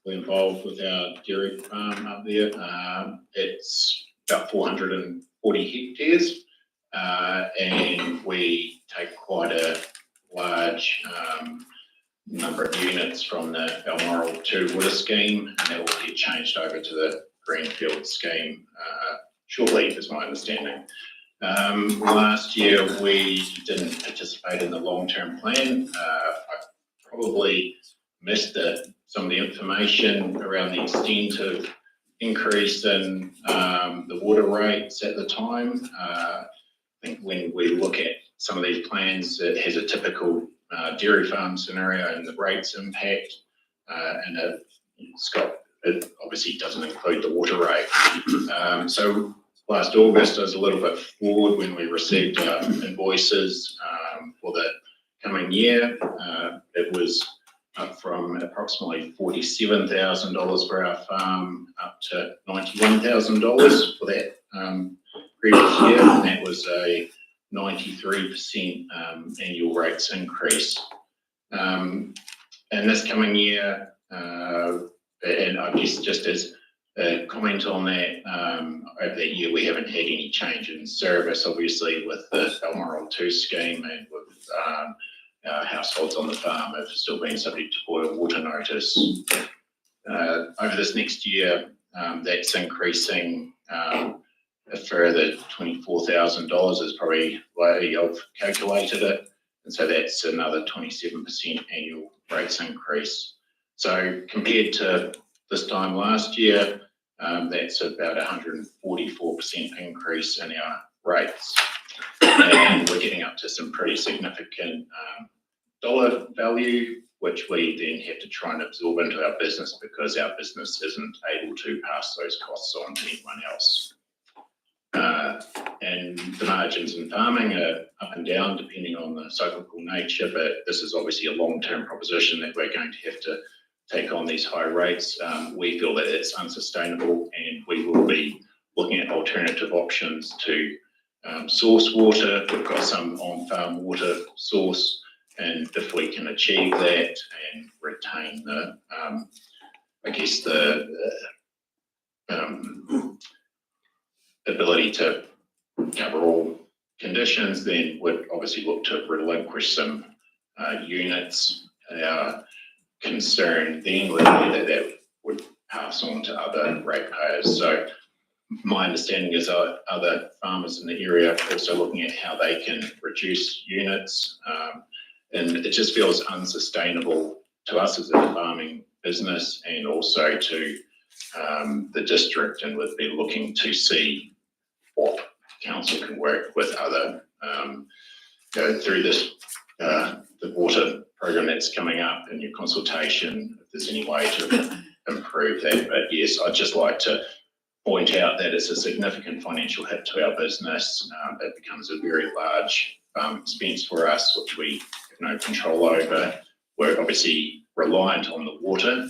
involved with our dairy farm up there. It's about 440 hectares. And we take quite a large number of units from the Balmoral to Water scheme, and that will get changed over to the Greenfield scheme shortly, is my understanding. Last year, we didn't participate in the long-term plan. I probably missed some of the information around the extent of increase in the water rates at the time. I think when we look at some of these plans, it has a typical dairy farm scenario and the rates impact, and it obviously doesn't include the water rate. So last August, I was a little bit forward when we received invoices for the coming year. It was up from approximately $47,000 for our farm up to $91,000 for that previous year, and that was a 93% annual rates increase. And this coming year, and I guess just as a comment on that, over that year we haven't had any change in service, obviously with the Balmoral 2 scheme, and with households on the farm have still been subject to boil water notice. Over this next year, that's increasing a further $24,000 is probably the way I've calculated it. And so that's another 27% annual rates increase. So compared to this time last year, that's about 144% increase in our rates. And we're getting up to some pretty significant dollar value, which we then have to try and absorb into our business because our business isn't able to pass those costs on to anyone else. And the margins in farming are up and down depending on the cyclical nature, but this is obviously a long-term proposition that we're going to have to take on these high rates. We feel that it's unsustainable, and we will be looking at alternative options to source water. We've got some on-farm water source, and if we can achieve that and retain the, I guess the ability to cover all conditions, then we'd obviously look to relinquish some units. Our concern then would be that would pass on to other ratepayers. So my understanding is other farmers in the area are also looking at how they can reduce units, and it just feels unsustainable to us as a farming business and also to the district, and we'd be looking to see what council can work with other, go through this, the water program that's coming up in your consultation, if there's any way to improve that. But yes, I'd just like to point out that it's a significant financial hit to our business. It becomes a very large expense for us, which we have no control over. We're obviously reliant on the water,